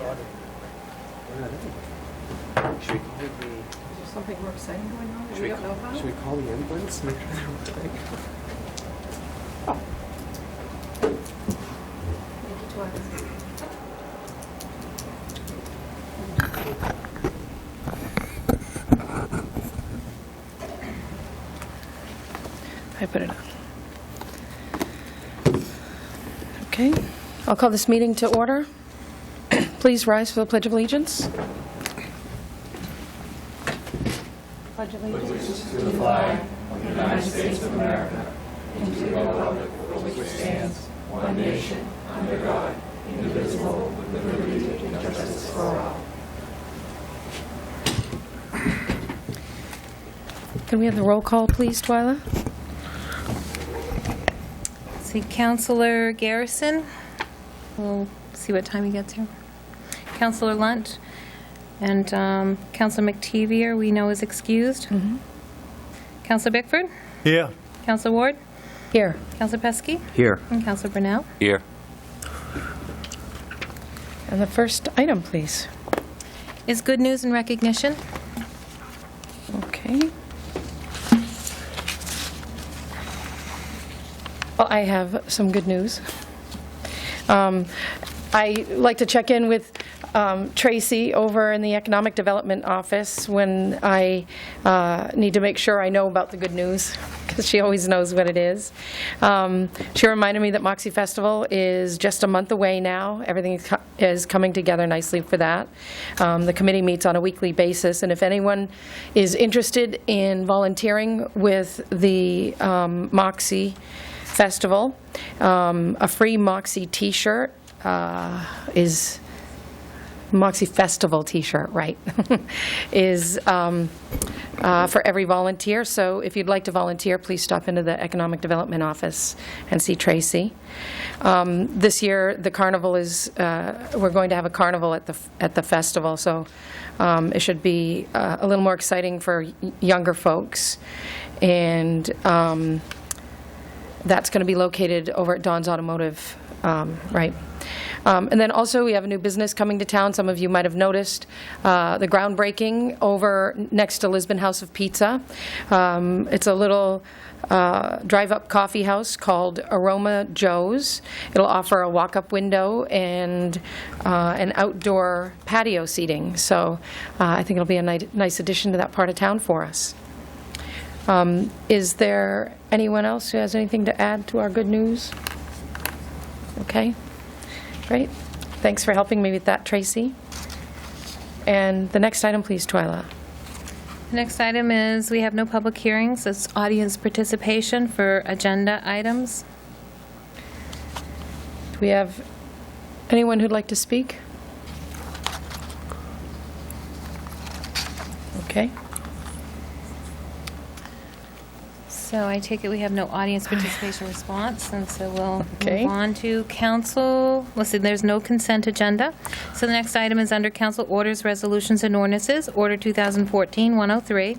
Should we call Is there something more exciting going on that we don't know about? Should we call the ambulance? Make sure they're okay. Thank you, Twyla. I put it on. Okay, I'll call this meeting to order. Please rise for the Pledge of Allegiance. Pledge of Allegiance. Can we have the roll call, please, Twyla? See, Councillor Garrison. We'll see what time he gets here. Councillor Lunt and Councillor McTevier, we know is excused. Councillor Bickford. Yeah. Councillor Ward. Here. Councillor Pesky. Here. And Councillor Brunel. Here. And the first item, please. Is good news and recognition. Okay. Well, I have some good news. I like to check in with Tracy over in the Economic Development Office when I need to make sure I know about the good news, because she always knows what it is. She reminded me that Moxie Festival is just a month away now. Everything is coming together nicely for that. The committee meets on a weekly basis, and if anyone is interested in volunteering with the Moxie Festival, a free Moxie t-shirt is Moxie Festival t-shirt, right, is for every volunteer. So if you'd like to volunteer, please stop into the Economic Development Office and see Tracy. This year, the carnival is, we're going to have a carnival at the festival, so it should be a little more exciting for younger folks. And that's going to be located over at Don's Automotive, right. And then also, we have a new business coming to town. Some of you might have noticed the groundbreaking over next to Lisbon House of Pizza. It's a little drive-up coffee house called Aroma Joe's. It'll offer a walk-up window and an outdoor patio seating. So I think it'll be a nice addition to that part of town for us. Is there anyone else who has anything to add to our good news? Okay, great. Thanks for helping me with that, Tracy. And the next item, please, Twyla. The next item is we have no public hearings. It's audience participation for agenda items. Do we have anyone who'd like to speak? Okay. So I take it we have no audience participation response, and so we'll Okay. move on to council. Listen, there's no consent agenda. So the next item is under council orders, resolutions, and ordinances. Order 2014-103.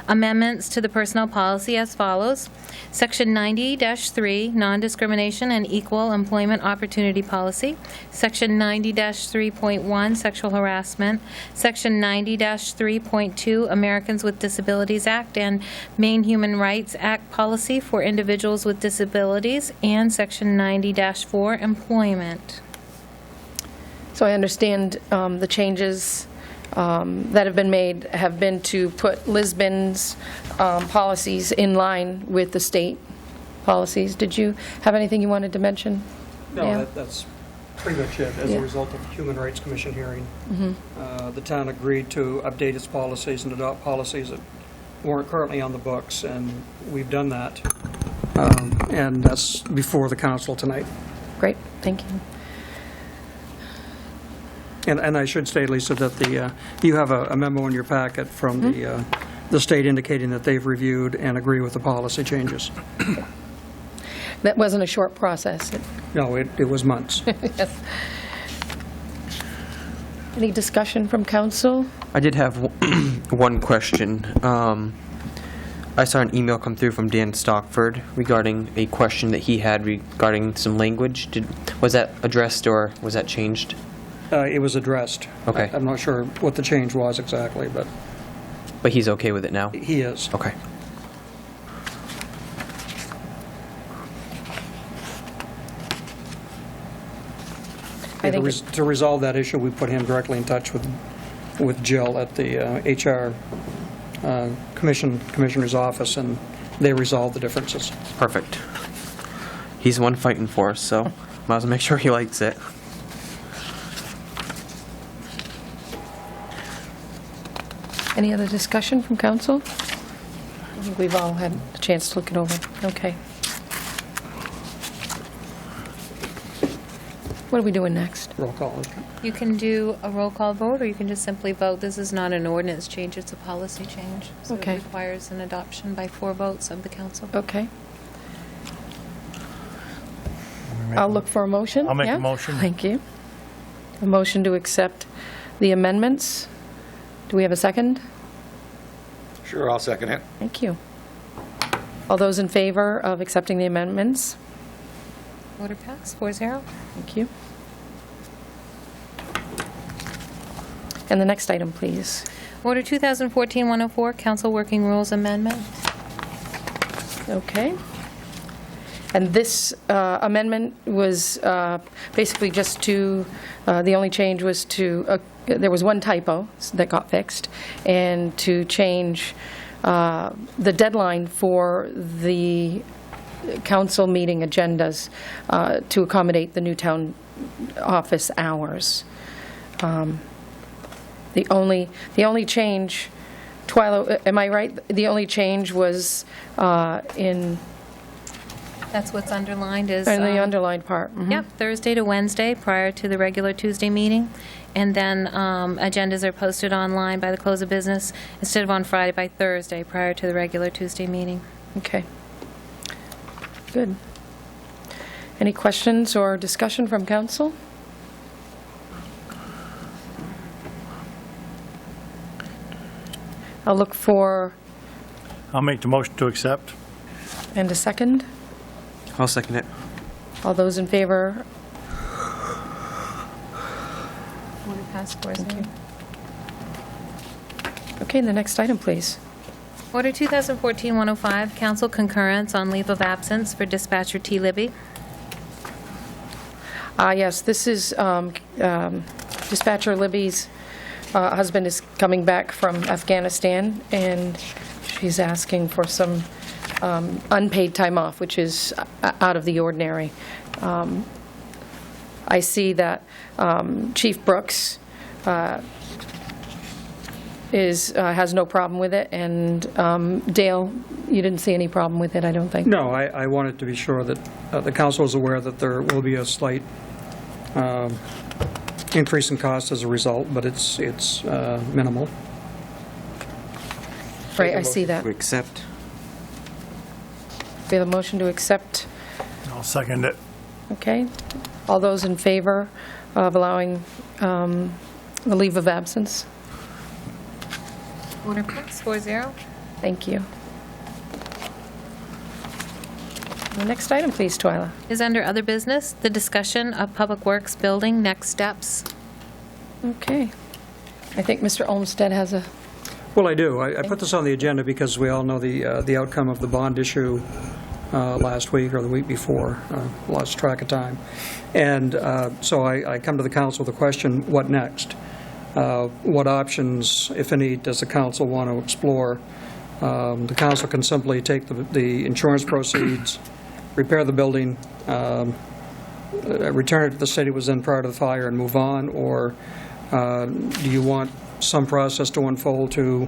Amendments to the personnel policy as follows. Section 90-3, non-discrimination and equal employment opportunity policy. Section 90-3.1, sexual harassment. Section 90-3.2, Americans with Disabilities Act and Maine Human Rights Act policy for individuals with disabilities, and Section 90-4, employment. So I understand the changes that have been made have been to put Lisbon's policies in line with the state policies. Did you have anything you wanted to mention? No, Yeah. that's pretty much it. As Yeah. a result of the Human Rights Commission hearing, the town agreed to update its policies and adopt policies that weren't currently on the books, and we've done that. And that's before the council tonight. Great, thank you. And I should say, Lisa, that you have a memo in your packet from the state indicating that they've reviewed and agree with the policy changes. That wasn't a short process. No, it was months. Yes. Any discussion from council? I did have one question. I saw an email come through from Dan Stockford regarding a question that he had regarding some language. Was that addressed or was that changed? It was addressed. Okay. I'm not sure what the change was exactly, but But he's okay with it now? he is. Okay. I think To resolve that issue, we put him directly in touch with Jill at the HR Commissioner's office, and they resolved the differences. Perfect. He's the one fighting for us, so might as well make sure he likes it. Any other discussion from council? I think we've all had a chance to look it over. Okay. What are we doing next? Roll call. You can do a roll call vote, or you can just simply vote. This is not an ordinance change, it's a policy change. So Okay. it requires an adoption by 4 votes of the council. Okay. I'll look for a motion. I'll make a Yeah? motion. Thank you. A motion to accept the amendments. Do we have a second? Sure, I'll second it. Thank you. All those in favor of accepting the amendments? Order passed, 4-0. Thank you. And the next item, please. Order 2014-104, Council Working Rules Amendment. Okay. And this amendment was basically just to, the only change was to, there was one typo that got fixed, and to change the deadline for the council meeting agendas to accommodate the new town office hours. The only change, Twyla, am I right? The only change was in That's what's underlined is... the underlined part. Mhm. Yep, Thursday to Wednesday, prior to the regular Tuesday meeting. And then agendas are posted online by the close of business, instead of on Friday, by Thursday, prior to the regular Tuesday meeting. Okay. Good. Any questions or discussion from council? I'll look for, I'll make the motion to accept. and a second. I'll second it. All those in favor? Order passed, 4-0. Okay, the next item, please. Order 2014-105, council concurrence on leave of absence for dispatcher T. Libby. Yes, this is Dispatcher Libby's husband is coming back from Afghanistan, and she's asking for some unpaid time off, which is out of the ordinary. I see that Chief Brooks has no problem with it, and Dale, you didn't see any problem with it, I don't think. No, I wanted to be sure that the council is aware that there will be a slight increase in cost as a result, but it's minimal. Right, I see that. We accept. We have a motion to accept. I'll second it. Okay. All those in favor of allowing the leave of absence? Order passed, 4-0. Thank you. The next item, please, Twyla. Is under other business, the discussion of Public Works building next steps. Okay. I think Mr. Olmsted has a, Well, I do. I put this on the agenda because we all know the outcome of the bond issue last week or the week before. Lost track of time. And so I come to the council with a question, what next? What options, if any, does the council want to explore? The council can simply take the insurance proceeds, repair the building, return it to the state it was in prior to the fire and move on, or do you want some process to unfold to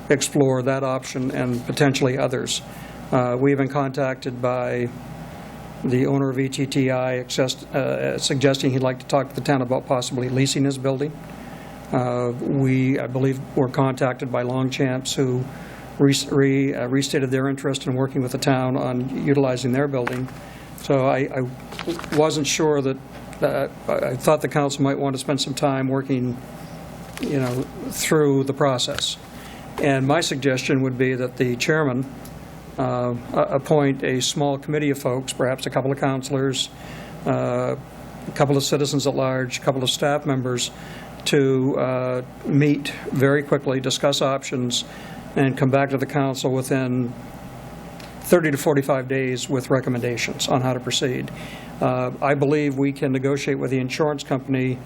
explore that option and potentially others? We've been contacted by the owner of ETTI suggesting he'd like to talk to the town about possibly leasing his building. I believe, were contacted by Longchamps, who restated their interest in working with the town on utilizing their building. So I wasn't sure that, I thought the council might want to spend some time working, through the process. And my suggestion would be that the chairman appoint a small committee of folks, perhaps a couple of councilors, a couple of citizens at large, a couple of staff members to meet very quickly, discuss options, and come back to the council within 30 to 45 days with recommendations on how to proceed. I believe we can negotiate with the insurance company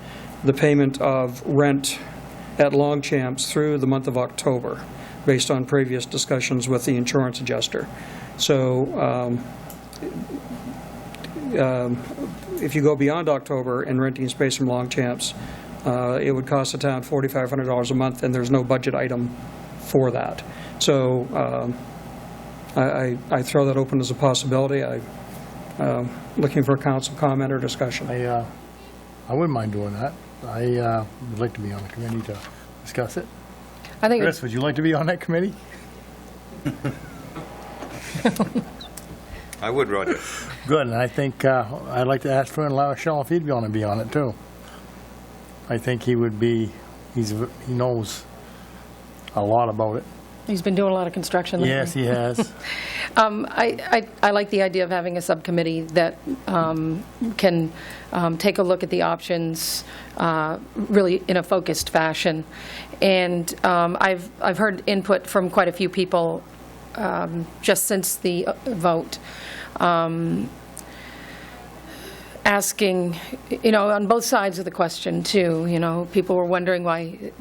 the payment of rent at Longchamps through the month of October, based on previous discussions with the insurance adjuster. So if you go beyond October and renting space from Longchamps, it would cost the town $4,500 a month, and there's no budget item for that. So I throw that open as a possibility. I'm looking for a council comment or discussion. I wouldn't mind doing that. I would like to be on the committee to discuss it. I think Chris, would you like to be on that committee? I would, Roger. Good, and I think I'd like to ask Fern LaRochelle if he'd want to be on it, too. I think he would be, he knows a lot about it. he's been doing a lot of construction lately. Yes, he has. I like the idea of having a subcommittee that can take a look at the options really in a focused fashion. And I've heard input from quite a few people just since the vote, asking, on both sides of the question, too. People were wondering why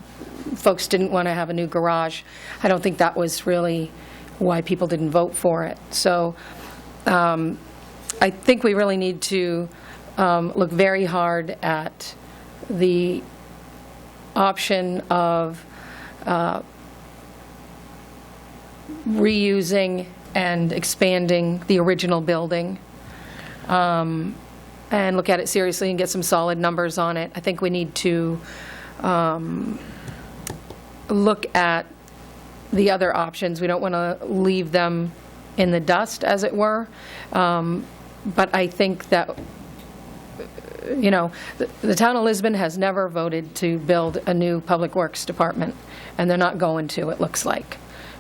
folks didn't want to have a new garage. I don't think that was really why people didn't vote for it. So I think we really need to look very hard at the option of reusing and expanding the original building, and look at it seriously and get some solid numbers on it. I think we need to look at the other options. We don't want to leave them in the dust, as it were. But I think that, the town of Lisbon has never voted to build a new public works department, and they're not going to, it looks like.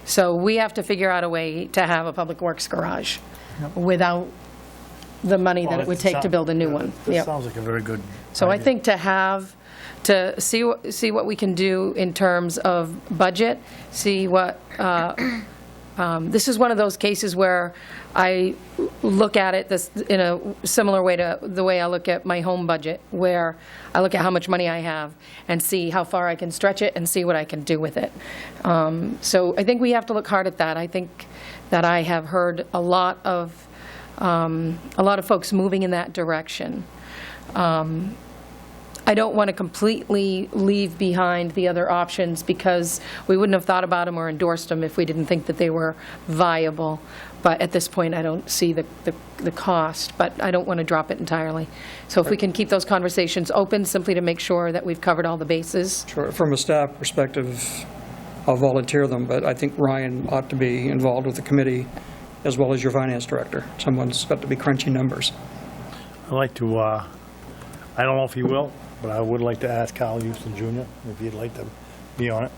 So we have to figure out a way to have a public works garage without the money that it would take to build a new one. This Yep. sounds like a very good So I idea. think to see what we can do in terms of budget, see what, this is one of those cases where I look at it this in a similar way to the way I look at my home budget, where I look at how much money I have and see how far I can stretch it and see what I can do with it. So I think we have to look hard at that. I think that I have heard a lot of folks moving in that direction. I don't want to completely leave behind the other options, because we wouldn't have thought about them or endorsed them if we didn't think that they were viable. But at this point, I don't see the cost, but I don't want to drop it entirely. So if we can keep those conversations open, simply to make sure that we've covered all the bases. Sure. From a staff perspective, I'll volunteer them, but I think Ryan ought to be involved with the committee, as well as your finance director. Someone's got to be crunching numbers. I'd like to, I don't know if he will, but I would like to ask Kyle Houston Jr. if he'd like to be on it.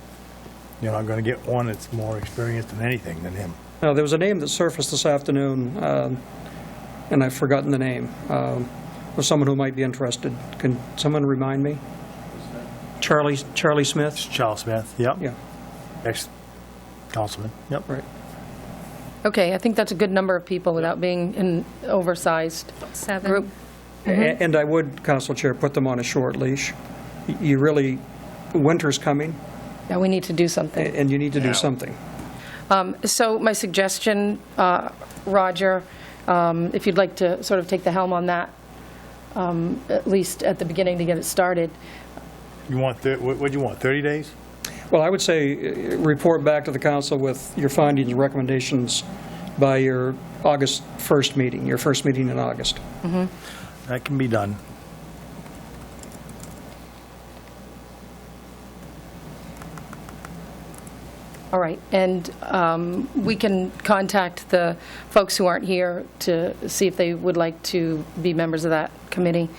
I'm going to get one that's more experienced in anything than him. Now, there was a name that surfaced this afternoon, and I've forgotten the name, of someone who might be interested. Can someone remind me? Charlie Smith? Charles Smith, yep. Yeah, Ex-councilman, yep. right. Okay, I think that's a good number of people without being an oversized 7. group. And I would, Council Chair, put them on a short leash. You really, winter's coming, Now we need to do something. and you need to do something. So my suggestion, Roger, if you'd like to sort of take the helm on that, at least at the beginning to get it started. You want, what do you want, 30 days? Well, I would say report back to the council with your findings and recommendations by your August 1st meeting, your first meeting in August. That can be done. All right, and we can contact the folks who aren't here to see if they would like to be members of that committee.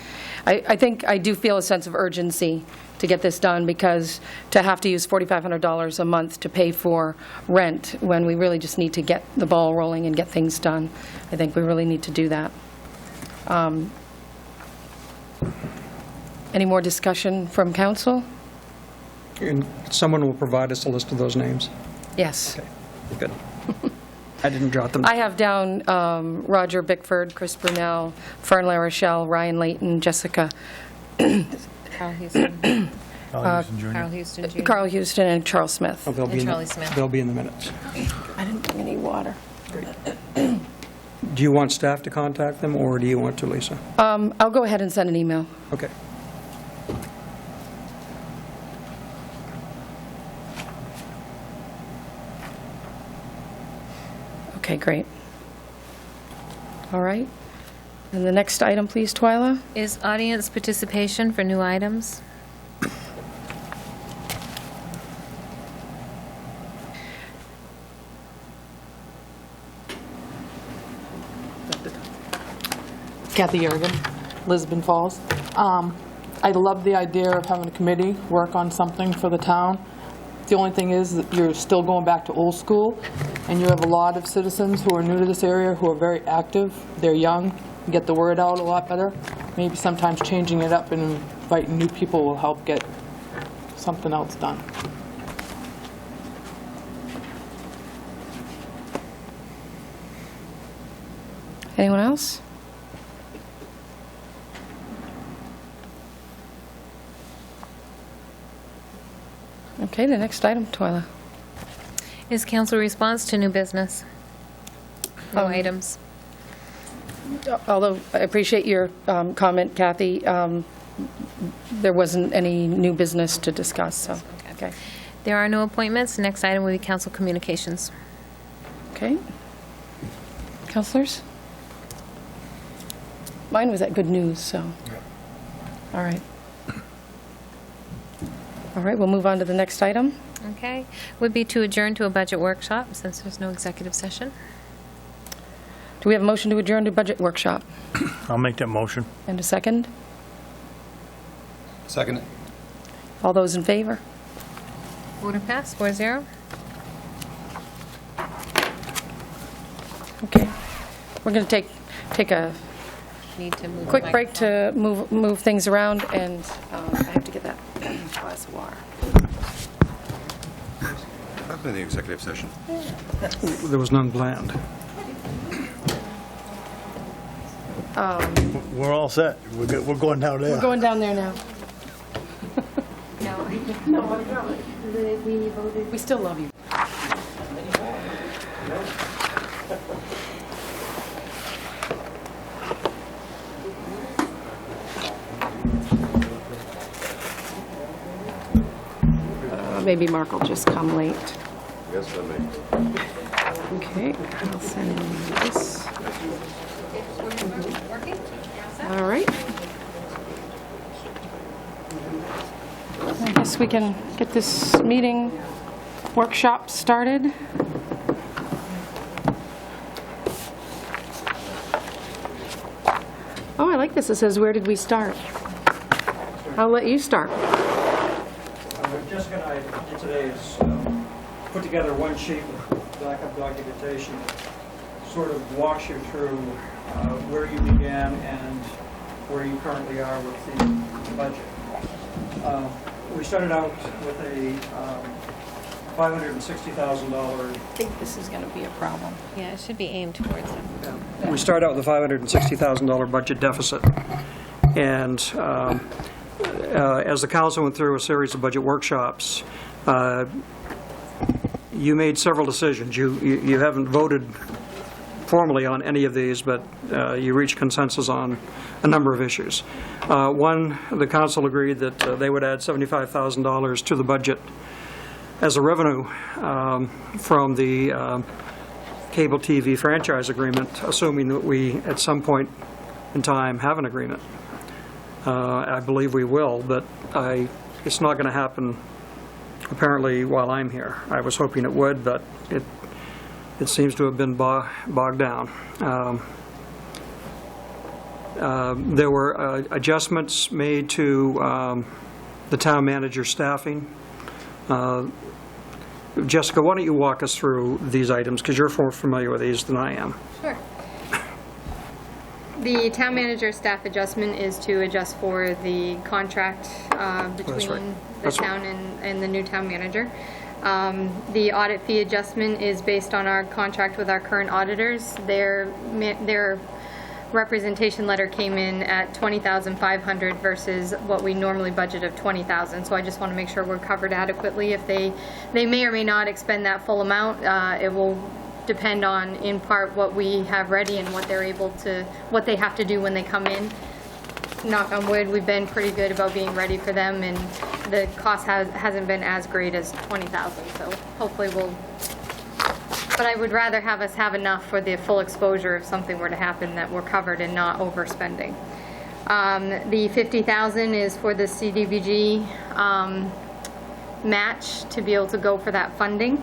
I think I do feel a sense of urgency to get this done, because to have to use $4,500 a month to pay for rent when we really just need to get the ball rolling and get things done, I think we really need to do that. Any more discussion from council? And someone will provide us a list of those names. Yes. Good. I didn't jot them. I have down Roger Bickford, Chris Brunel, Fern LaRochelle, Ryan Layton, Jessica, Carl Houston, Carl Houston Jr. Carl Houston Jr. Carl Houston, and Charles Smith. Oh, they'll be And in the- Charlie Smith. They'll be in the minutes. I didn't bring any water. Do you want staff to contact them, or do you want to, Lisa? I'll go ahead and send an email. Okay. Okay, great. All right. And the next item, please, Twyla? Is audience participation for new items? Kathy Yergin, Lisbon Falls. I love the idea of having a committee work on something for the town. The only thing is that you're still going back to old school, and you have a lot of citizens who are new to this area who are very active. They're young, get the word out a lot better. Maybe sometimes changing it up and inviting new people will help get something else done. Anyone else? Okay, the next item, Twyla. Is council response to new business? No items. Although I appreciate your comment, Kathy, there wasn't any new business to discuss, so, okay. There are no appointments. Next item will be council communications. Okay. Counselors? Mine was at good news, so. All right. All right, we'll move on to the next item. Okay. Would be to adjourn to a budget workshop since there's no executive session. Do we have a motion to adjourn to budget workshop? I'll make that motion. And a second? Second it. All those in favor? Order passed, 4-0. Okay. We're going to take a Need to move. the quick break microphone. to move things around, and I have to get that glass of water. What happened in the executive session? There was none planned. We're all set. We're going down there. We're going down there now. We still love you. Maybe Mark will just come late. Yes, I may. Okay, I'll send him this. All right. I guess we can get this meeting workshop started. Oh, I like this. It says, where did we start? I'll let you start. Jessica and I today is put together one sheet with backup documentation that sort of walks you through where you began and where you currently are with the budget. We started out with a $560,000. I think this is going to be a problem. Yeah, it should be aimed towards it. We started out with a $560,000 budget deficit. And as the council went through a series of budget workshops, you made several decisions. You haven't voted formally on any of these, but you reached consensus on a number of issues. One, the council agreed that they would add $75,000 to the budget as a revenue from the cable TV franchise agreement, assuming that we, at some point in time, have an agreement. I believe we will, but it's not going to happen, apparently, while I'm here. I was hoping it would, but it seems to have been bogged down. There were adjustments made to the town manager staffing. Jessica, why don't you walk us through these items, because you're more familiar with these than I am. Sure. The town manager staff adjustment is to adjust for the contract between the That's right. town and the new town manager. The audit fee adjustment is based on our contract with our current auditors. Their representation letter came in at $20,500 versus what we normally budget of $20,000. So I just want to make sure we're covered adequately. If they may or may not expend that full amount, it will depend on, in part, what we have ready and what they have to do when they come in. Knock on wood, we've been pretty good about being ready for them, and the cost hasn't been as great as $20,000, so hopefully we'll, but I would rather have us have enough for the full exposure if something were to happen, that we're covered and not overspending. The $50,000 is for the CDBG match to be able to go for that funding.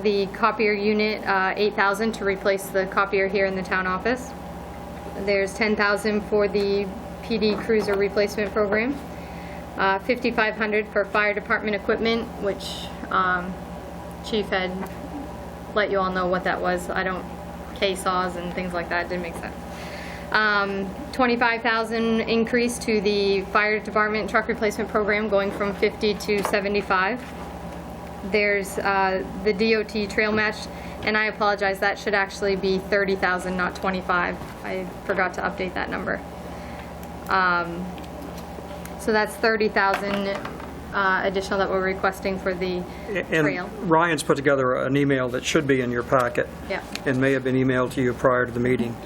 The copier unit, $8,000 to replace the copier here in the town office. There's $10,000 for the PD cruiser replacement program. $5,500 for fire department equipment, which Chief had let you all know what that was. K-saws and things like that, didn't make sense. $25,000 increase to the fire department truck replacement program, going from 50 to 75. There's the DOT trail match, and I apologize, that should actually be 30,000, not 25. I forgot to update that number. So that's 30,000 additional that we're requesting for the trail. And Ryan's put together an email that should be in your packet. Yeah. And may have been emailed to you prior to the meeting,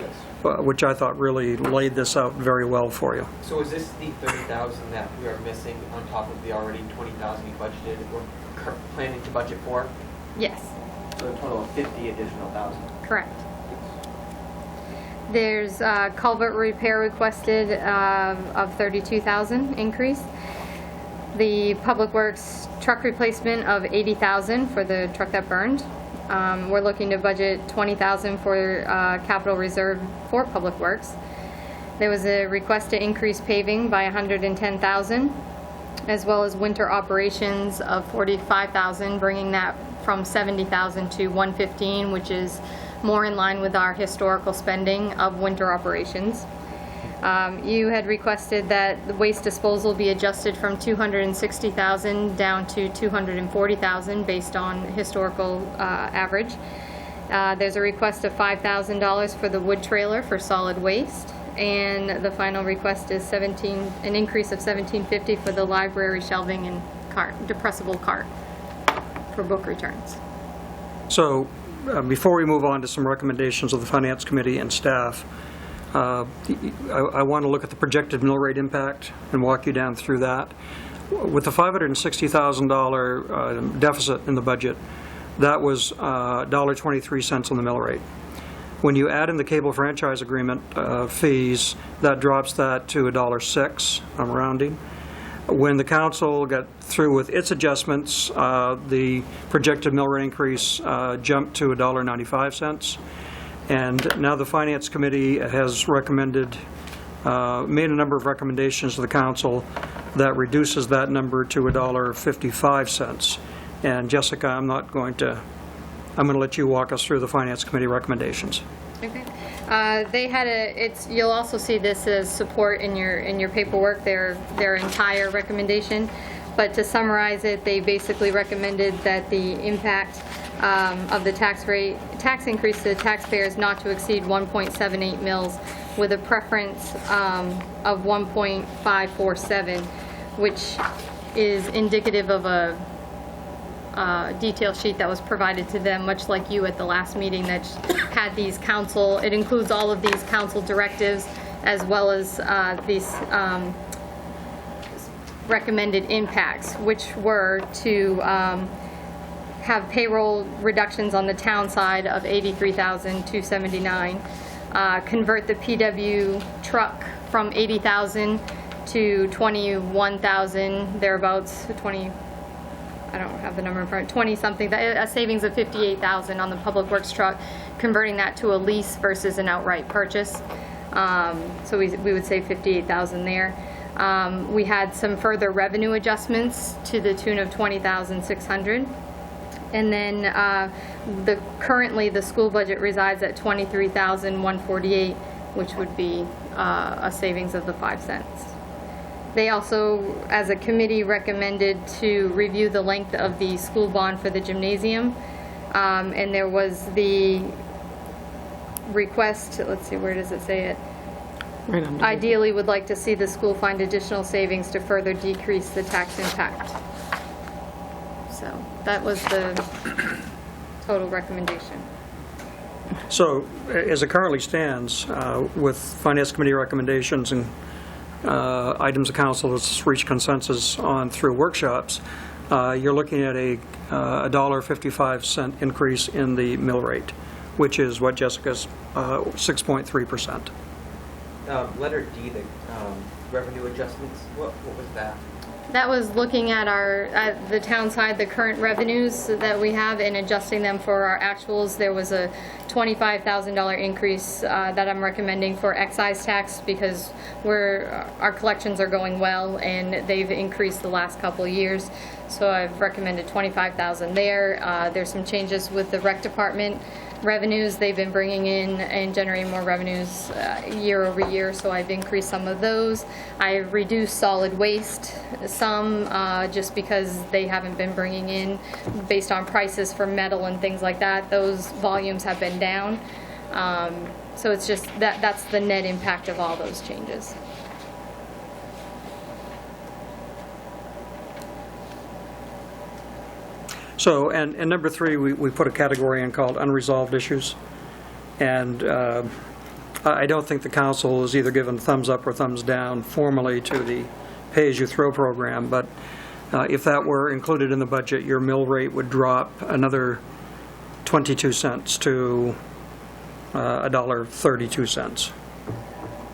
which I thought really laid this out very well for you. So is this the 30,000 that we are missing on top of the already 20,000 we budgeted or planning to budget for? Yes, So a total of 50 additional thousand. correct. There's culvert repair requested of 32,000 increase. The Public Works truck replacement of 80,000 for the truck that burned. We're looking to budget 20,000 for capital reserve for Public Works. There was a request to increase paving by 110,000, as well as winter operations of 45,000, bringing that from 70,000 to 115, which is more in line with our historical spending of winter operations. You had requested that the waste disposal be adjusted from 260,000 down to 240,000 based on historical average. There's a request of $5,000 for the wood trailer for solid waste, and the final request is an increase of $1,750 for the library shelving and depressible cart for book returns. So before we move on to some recommendations of the Finance Committee and staff, I want to look at the projected mill rate impact and walk you down through that. With the $560,000 deficit in the budget, that was $1.23 on the mill rate. When you add in the cable franchise agreement fees, that drops that to $1.06, I'm rounding. When the council got through with its adjustments, the projected mill rate increase jumped to $1.95. And now the Finance Committee has recommended, made a number of recommendations to the council that reduces that number to $1.55. And Jessica, I'm going to let you walk us through the Finance Committee recommendations. Okay. They had you'll also see this as support in your paperwork, their entire recommendation. But to summarize it, they basically recommended that the impact of the tax increase to taxpayers not to exceed 1.78 mils, with a preference of 1.547, which is indicative of a detail sheet that was provided to them, much like you at the last meeting, that had these council, it includes all of these council directives as well as these recommended impacts, which were to have payroll reductions on the town side of $83,279, convert the PW truck from $80,000 to $21,000, thereabouts, I don't have the number in front, 20-something, a savings of $58,000 on the Public Works truck, converting that to a lease versus an outright purchase. So we would save $58,000 there. We had some further revenue adjustments to the tune of $20,600. And then currently the school budget resides at $23,148. which would be a savings of the 5 cents. They also, as a committee, recommended to review the length of the school bond for the gymnasium. And there was the request, let's see, where does it say it? Right under. Ideally, would like to see the school find additional savings to further decrease the tax impact. So that was the total recommendation. So as it currently stands, with Finance Committee recommendations and items the council has reached consensus on through workshops, you're looking at a $1.55 increase in the mill rate, which is what Jessica's 6.3%. Letter D, the revenue adjustments, what was that? That was looking at at the town side, the current revenues that we have and adjusting them for our actuals. There was a $25,000 increase that I'm recommending for excise tax because our collections are going well and they've increased the last couple of years. So I've recommended $25,000 there. There's some changes with the rec department revenues. They've been bringing in and generating more revenues year over year, so I've increased some of those. I've reduced solid waste some just because they haven't been bringing in based on prices for metal and things like that. Those volumes have been down. So it's just that's the net impact of all those changes. So, and number 3, we put a category in called unresolved issues. And I don't think the council has either given thumbs up or thumbs down formally to the pay-as-you-throw program, but if that were included in the budget, your mill rate would drop another 22 cents to $1.32.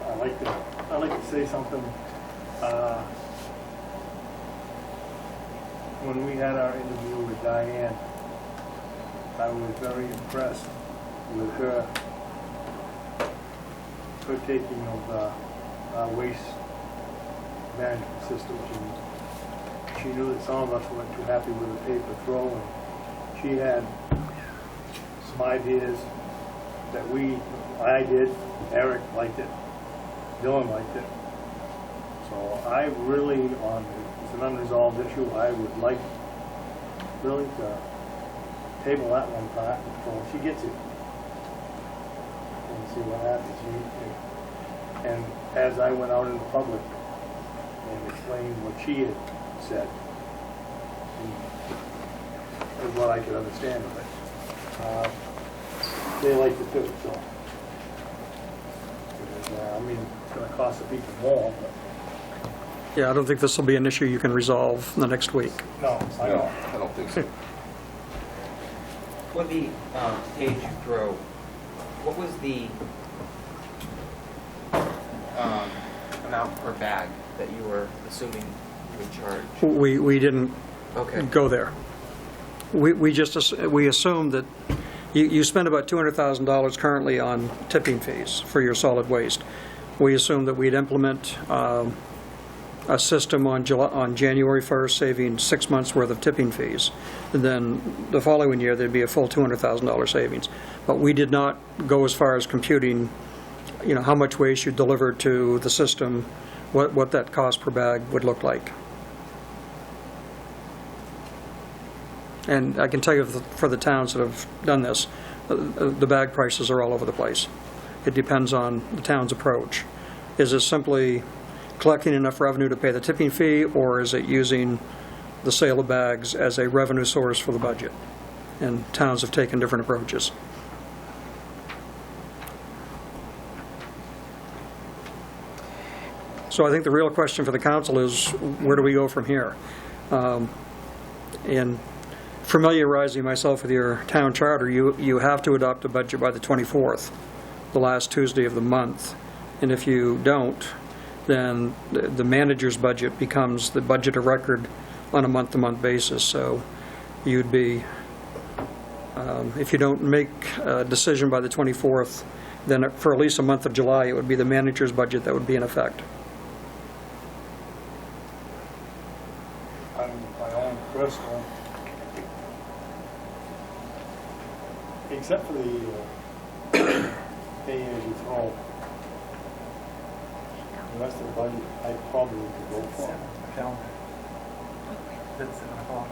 I'd like to say something. When we had our interview with Diane, I was very impressed with her taking of our waste management system. She knew that some of us weren't too happy with the paper throw, and she had some ideas that I did, Eric liked it, Dylan liked it. So I really, it's an unresolved issue, I would like really to table that one part until she gets it and see what happens. And as I went out in the public and explained what she had said, is what I could understand of it. They liked it too, so. I mean, it's going to cost the people more, but. Yeah, I don't think this will be an issue you can resolve in the next week. No, I No, don't. I don't think so. For the pay-as-you-throw, what was the amount per bag that you were assuming you would charge? We didn't Okay. go there. We assumed that you spend about $200,000 currently on tipping fees for your solid waste. We assumed that we'd implement a system on January 1st, saving 6 months' worth of tipping fees. And then the following year, there'd be a full $200,000 savings. But we did not go as far as computing, how much waste you delivered to the system, what that cost per bag would look like. And I can tell you for the towns that have done this, the bag prices are all over the place. It depends on the town's approach. Is it simply collecting enough revenue to pay the tipping fee, or is it using the sale of bags as a revenue source for the budget? And towns have taken different approaches. So I think the real question for the council is, where do we go from here? And familiarizing myself with your town charter, you have to adopt a budget by the 24th, the last Tuesday of the month. And if you don't, then the manager's budget becomes the budget of record on a month-to-month basis. So you'd be, if you don't make a decision by the 24th, then for at least a month of July, it would be the manager's budget that would be in effect. My own personal, except for the pay-as-you-throw, The rest of the budget, I probably could go for. Calendar. That's 7 o'clock.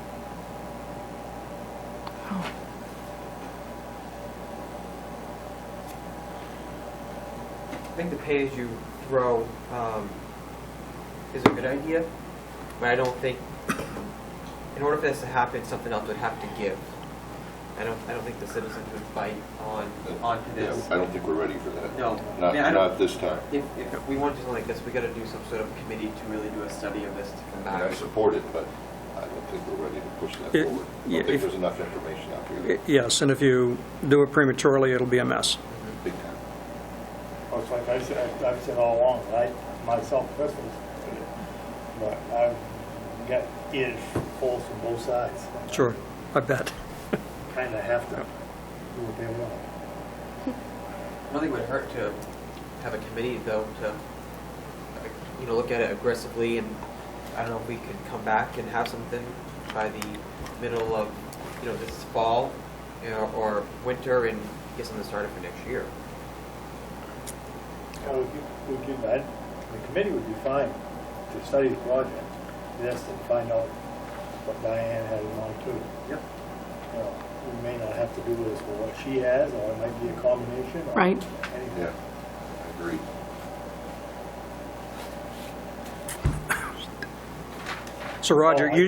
I think the pay-as-you-throw is a good idea, but I don't think, in order for this to happen, something else would have to give. I don't think the citizens would fight onto this. I don't think we're ready for that. No. I mean, I don't- Not this time. If we want to do something like this, we got to do some sort of committee to really do a study of this to come And I back. support it, but I don't think we're ready to push that It- forward. I yeah, don't think if- there's enough information out here. Yes, and if you do it prematurely, it'll be a mess. Big time. Oh, it's like I've said all along, I myself personally, but I've got ears full from both sides. Sure, I bet. Kind of have to do what they want. I don't think it would hurt to have a committee, though, to, look at it aggressively, and I don't know if we could come back and have something by the middle of, this fall, or winter, and get something started for next year. The committee would be fine to study the project, yes, and find out what Diane has in mind too. Yep. We may not have to do this for what she has, or it might be a combination, or Right. anything. Yeah, I agree. So Roger, Oh, I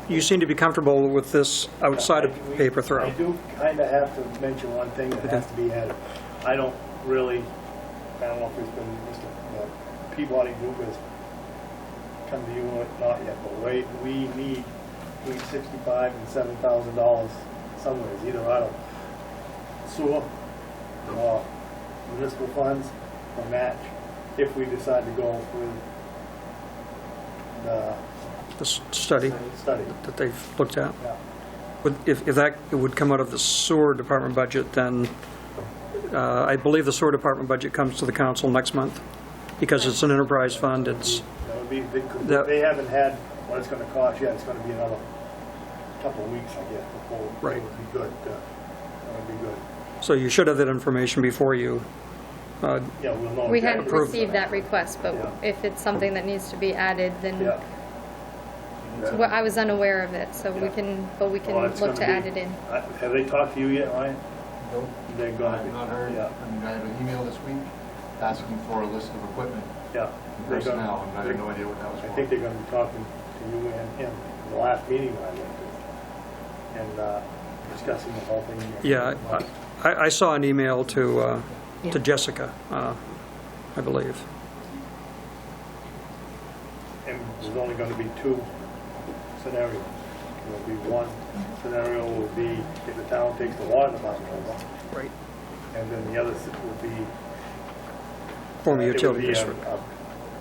you seem to be comfortable with this outside of paper I throw. do kind of have to mention one thing that has to be added. I don't know if it's been Mr. Peabody Group has come to you or not yet, but we need between $65,000 and $7,000 somewhere, either out of sewer or municipal funds or match, if we decide to go with the This study study. that they've looked at. Yeah. If that would come out of the sewer department budget, then I believe the sewer department budget comes to the council next month. Because it's an enterprise fund, it's, That would be, That- they haven't had what it's gonna cost yet, it's gonna be another couple of weeks, I guess, before Right. it would be good, that would be good. so you should have that information before you, Yeah, we'll know. We hadn't exactly. received that request, but Yeah. if it's something that needs to be added, then Yeah. well, I was unaware of it, so we Yeah. can Well, it's look to gonna add be- it in. Have they talked to you yet, Ryan? Nope, They're gonna I've be. not heard. Yeah, I mean, I have an email this week asking for a list of equipment yeah. and They're gonna- personnel, and I have no idea what that was I for. think they're gonna be talking to you and him, the last meeting I went to, and discussing the whole thing. yeah, I saw an email to Jessica, I believe. And there's only gonna be two scenarios. There'll be one scenario will be if the town takes the water department over, Right. and then the other would be. Former it would utility be a district.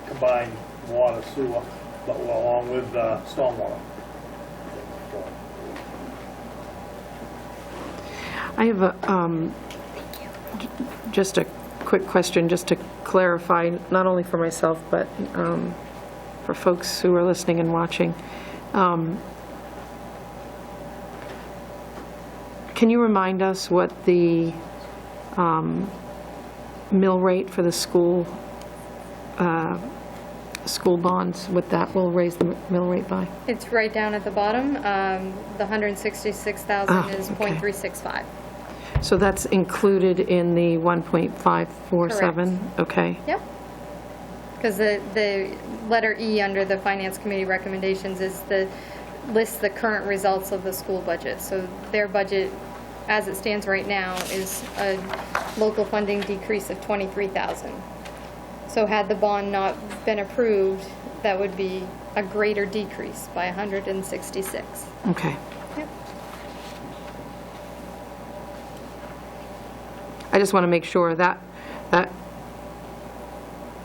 combined water sewer, but along with stormwater. I have just a quick question, just to clarify, not only for myself, but for folks who are listening and watching. Can you remind us what the mill rate for the school bonds, what that will raise the mill rate by? It's right down at the bottom. The 166,000 Ah, is okay. .365. So that's included in the 1.547? Okay. Yep. Because the letter E under the Finance Committee recommendations is lists the current results of the school budget. So their budget, as it stands right now, is a local funding decrease of 23,000. So had the bond not been approved, that would be a greater decrease by 166. Okay. Yep. I just want to make sure that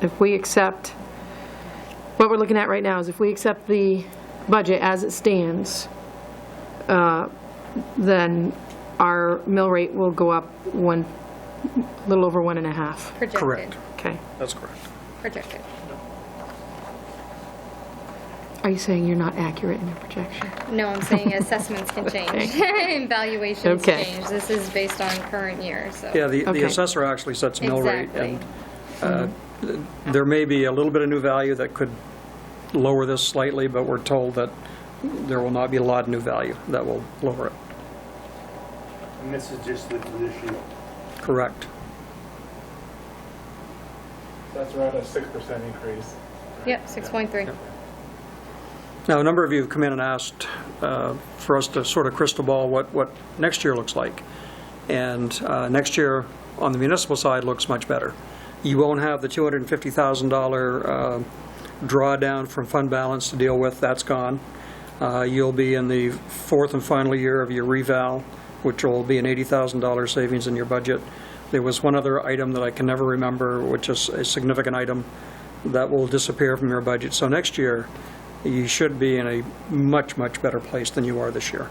if we accept, what we're looking at right now is if we accept the budget as it stands, then our mill rate will go up a little over 1.5. Projected. Correct. Okay. That's correct. Projected. Are you saying you're not accurate in your projection? No, I'm saying assessments can change and valuations Okay. change. This is based on current year, so. Yeah, the Okay. assessor actually sets mill rate, Exactly. and there may be a little bit of new value that could lower this slightly, but we're told that there will not be a lot of new value that will lower it. And this is just for this year. Correct. That's around a 6% increase. Yep, 6.3. Now, a number of you have come in and asked for us to sort of crystal ball what next year looks like. And next year, on the municipal side, looks much better. You won't have the $250,000 drawdown from fund balance to deal with. That's gone. You'll be in the fourth and final year of your reval, which will be an $80,000 savings in your budget. There was one other item that I can never remember, which is a significant item that will disappear from your budget. So next year, you should be in a much, much better place than you are this year.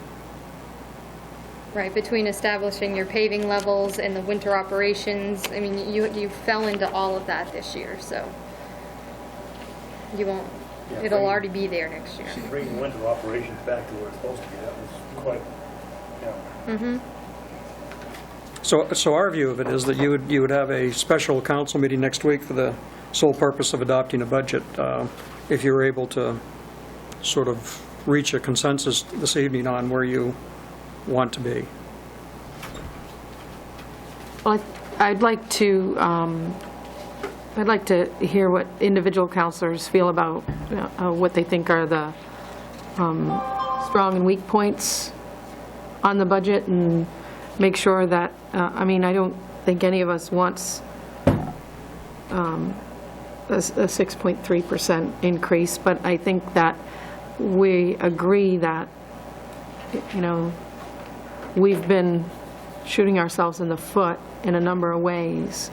Right, between establishing your paving levels and the winter operations, I mean, you fell into all of that this year, so you won't, Yeah, it'll bring- already be there next year. Bringing winter operations back to where it's supposed to be, that was quite, Mm-hmm. So our view of it is that you would have a special council meeting next week for the sole purpose of adopting a budget, if you were able to sort of reach a consensus this evening on where you want to be. Well, I'd like to hear what individual counselors feel about what they think are the strong and weak points on the budget, and make sure that, I mean, I don't think any of us wants a 6.3% increase, but I think that we agree that, you know, we've been shooting ourselves in the foot in a number of ways.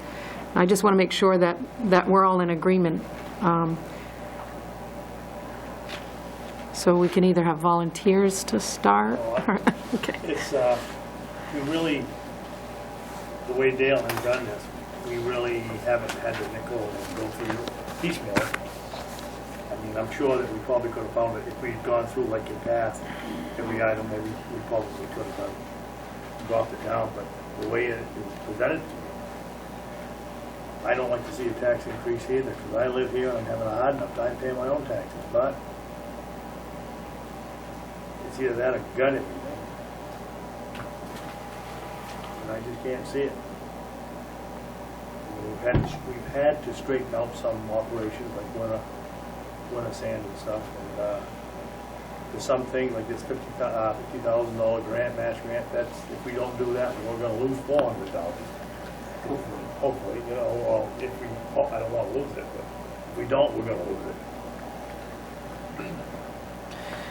I just want to make sure that we're all in agreement. So we can either have volunteers to start, or, okay. it's, we really, the way Dale has done this, we really haven't had to nickel and go through piecemeal. I mean, I'm sure that we probably could have found it if we'd gone through like in past, every item, maybe we probably could have dropped it down, but the way it is presented, I don't like to see a tax increase either, because I live here and I'm having a hard enough time paying my own taxes, but it's either that or gut it. And I just can't see it. We've had to straighten out some operations like winter sand and stuff, and there's some things like this $50,000 grant, match grant, that's, if we don't do that, we're gonna lose $400,000. Hopefully, you know, well, if we, I don't wanna lose it, but if we don't, we're gonna lose it.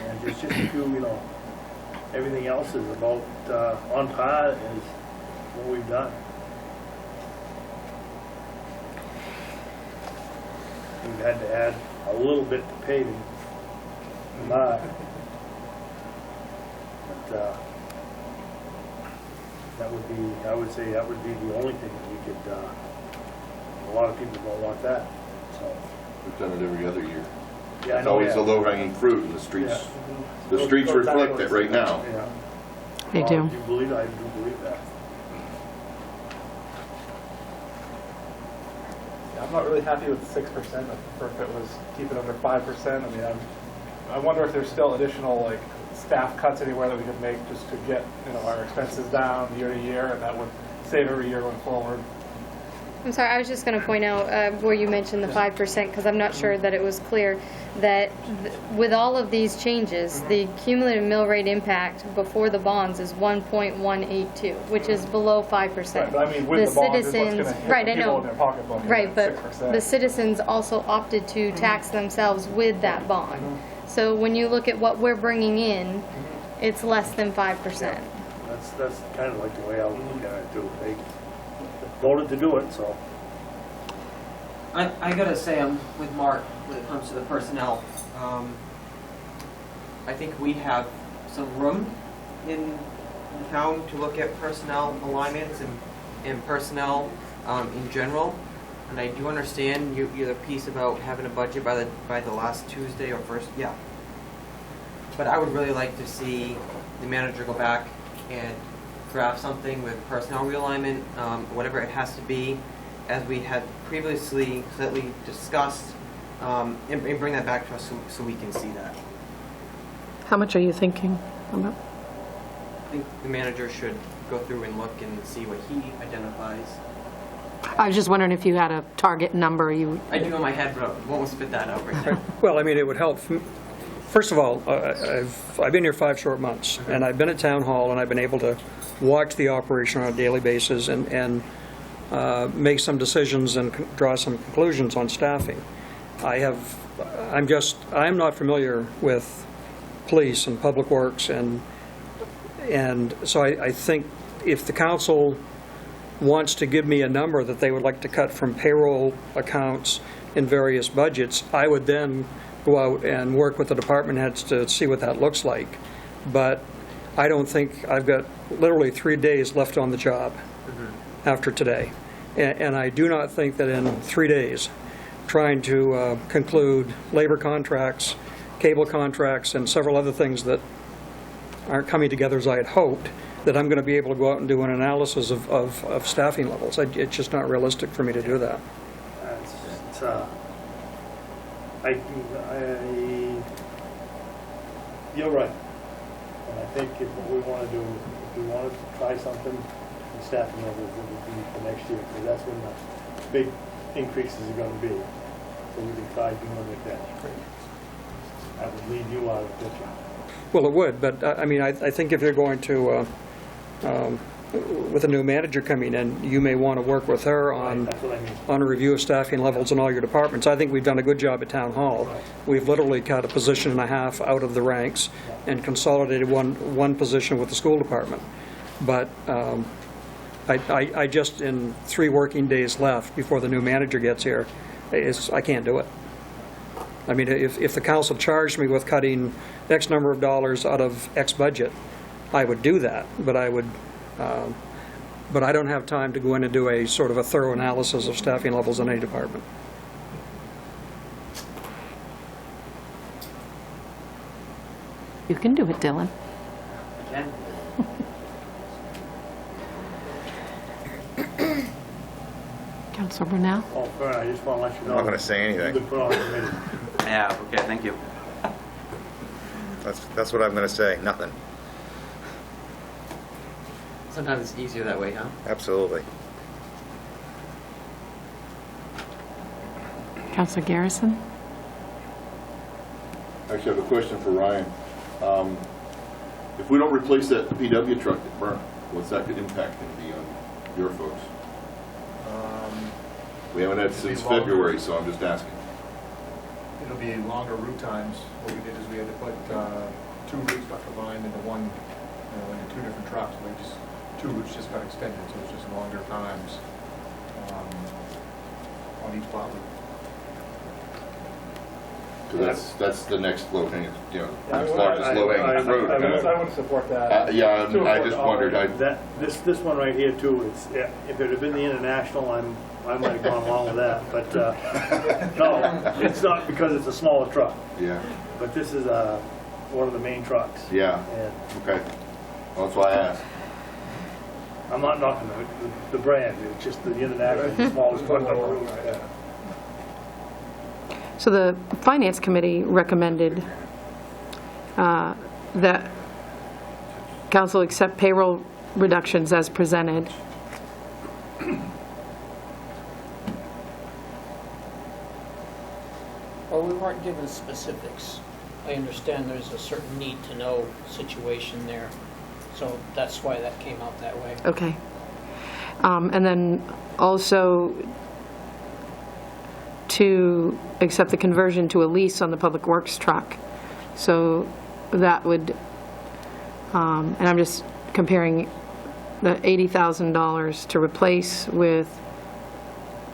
And just a few, you know, everything else is about, on par is what we've done. We've had to add a little bit to paving, but that would be, I would say that would be the only thing that we could, a lot of people don't want that, so. We've done it every other year. Yeah, I It's know, always the yeah. low-hanging fruit in the streets. Yeah. The streets reflect it right now. Yeah. They Well, do. you believe, I do believe that. Yeah, I'm not really happy with 6%. I prefer if it was, keep it under 5%. I mean, I wonder if there's still additional, like, staff cuts anywhere that we could make just to get, you know, our expenses down year to year, and that would save every year going forward. I'm sorry, I was just going to point out where you mentioned the 5%, because I'm not sure that it was clear that with all of these changes, the cumulative mill rate impact before the bonds is 1.182, which is below 5%. Right, but I mean, with the bonds, it's what's going to hit right, the I people know. in their pocketbook. and Right, that's but 6%. the citizens also opted to tax themselves with that bond. So when you look at what we're bringing in, it's less than 5%. That's kind of like the way I was looking at it too. They voted to do it, so. I gotta say, I'm with Mark when it comes to the personnel. I think we have some room in town to look at personnel alignments and personnel in general. And I do understand your piece about having a budget by the last Tuesday or first, yeah. But I would really like to see the manager go back and draft something with personnel realignment, whatever it has to be, as we had previously slightly discussed, and bring that back to us so we can see that. How much are you thinking about? I think the manager should go through and look and see what he identifies. I was just wondering if you had a target number you... I do in my head, but I won't spit that out right now. Well, I mean, it would help. First of all, I've been here 5 short months, and I've been at Town Hall, and I've been able to watch the operation on a daily basis and make some decisions and draw some conclusions on staffing. I'm not familiar with police and public works, and so I think if the council wants to give me a number that they would like to cut from payroll accounts in various budgets, I would then go out and work with the department heads to see what that looks like. But I don't think, I've got literally 3 days left on the job after today. And I do not think that in 3 days, trying to conclude labor contracts, cable contracts, and several other things that aren't coming together as I had hoped, that I'm going to be able to go out and do an analysis of staffing levels. It's just not realistic for me to do that. You're right. And I think if what we want to do, if we want to try something, the staffing levels, it would be for next year, because that's when the big increases are going to be. So we can try doing it then. That would leave you out of the picture. Well, it would, but I mean, I think if you're going to, with a new manager coming in, you may want to work with her on That's what I mean. a review of staffing levels in all your departments. I think we've done a good job at Town Hall. Right. We've literally cut a position and a half out of the ranks and consolidated one position with the school department. But I just, in 3 working days left before the new manager gets here, I can't do it. I mean, if the council charged me with cutting X number of dollars out of X budget, I would do that, but I don't have time to go in and do a sort of a thorough analysis of staffing levels in any department. You can do it, Dylan. Again, Councilor Brunel? Oh, Fern, I just want to let you know. I'm not gonna say anything. You could put on the committee. Yeah, okay, thank you. That's what I'm gonna say, nothing. sometimes it's easier that way, huh? Absolutely. Councilor Garrison? Actually, I have a question for Ryan. If we don't replace that PW truck that burned, what's that could impact going to be on your folks? We haven't had since longer. February, so I'm just asking. It'll be longer route times. What we did is we had to put 2 routes got combined into one, into 2 different trucks. We just 2 routes just got extended, so it's just longer times on each plot route. Because that's the next low hanging, I next largest low hanging fruit. I wouldn't support that. Yeah, I just wondered. This one right here too, if it had been the International, I might have gone along with that, but, no, it's not because it's a smaller truck, Yeah, but this is, one of the main trucks. yeah, And okay. Well, that's why I asked. I'm not knocking the brand, it's just the International, is the smallest truck on the road. So the Finance Committee recommended that council accept payroll reductions as presented. Well, we weren't given specifics. I understand there's a certain need-to-know situation there, so that's why that came out that way. Okay. And then also to accept the conversion to a lease on the Public Works truck. So that would, and I'm just comparing the $80,000 to replace with,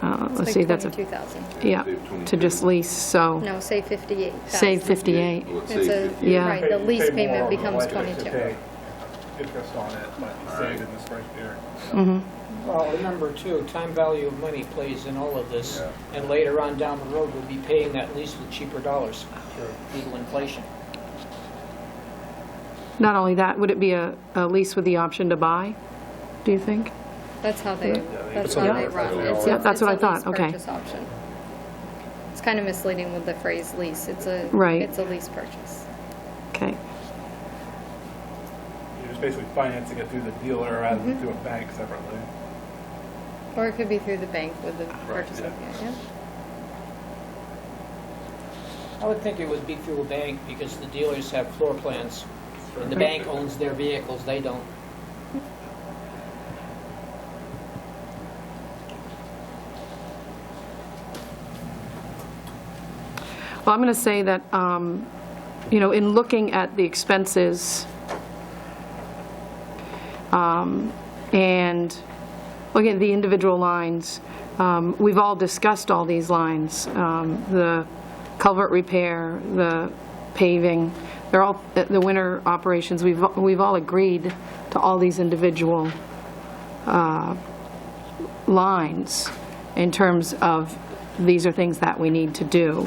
let's see, that's a, 22,000. yeah, Save 22. to just lease, so No, say 58,000. save 58. Well, let's It's say a, 50. Yeah. right, the lease Pay more payment on the becomes life to 22. pay interest on it, but saved in the spring year. Well, remember too, time value of money plays in all of this, and later on down the road, we'll be paying that lease with cheaper dollars for legal inflation. Not only that, would it be a lease with the option to buy, do you think? That's how they It's run. on the- It's Yeah, a- that's what I thought, It's a okay. lease purchase option. It's kind of misleading with the phrase lease. It's a Right. It's a lease purchase. Okay. You're just basically financing it through the dealer rather than through a bank separately. Or it could be through the bank with the purchase of it, yeah. I would think it would be through a bank because the dealers have floor plans. And the bank owns their vehicles, they don't. Well, I'm going to say that, in looking at the expenses and looking at the individual lines, we've all discussed all these lines, the culvert repair, the paving, they're all, the winter operations, we've all agreed to all these individual lines in terms of these are things that we need to do.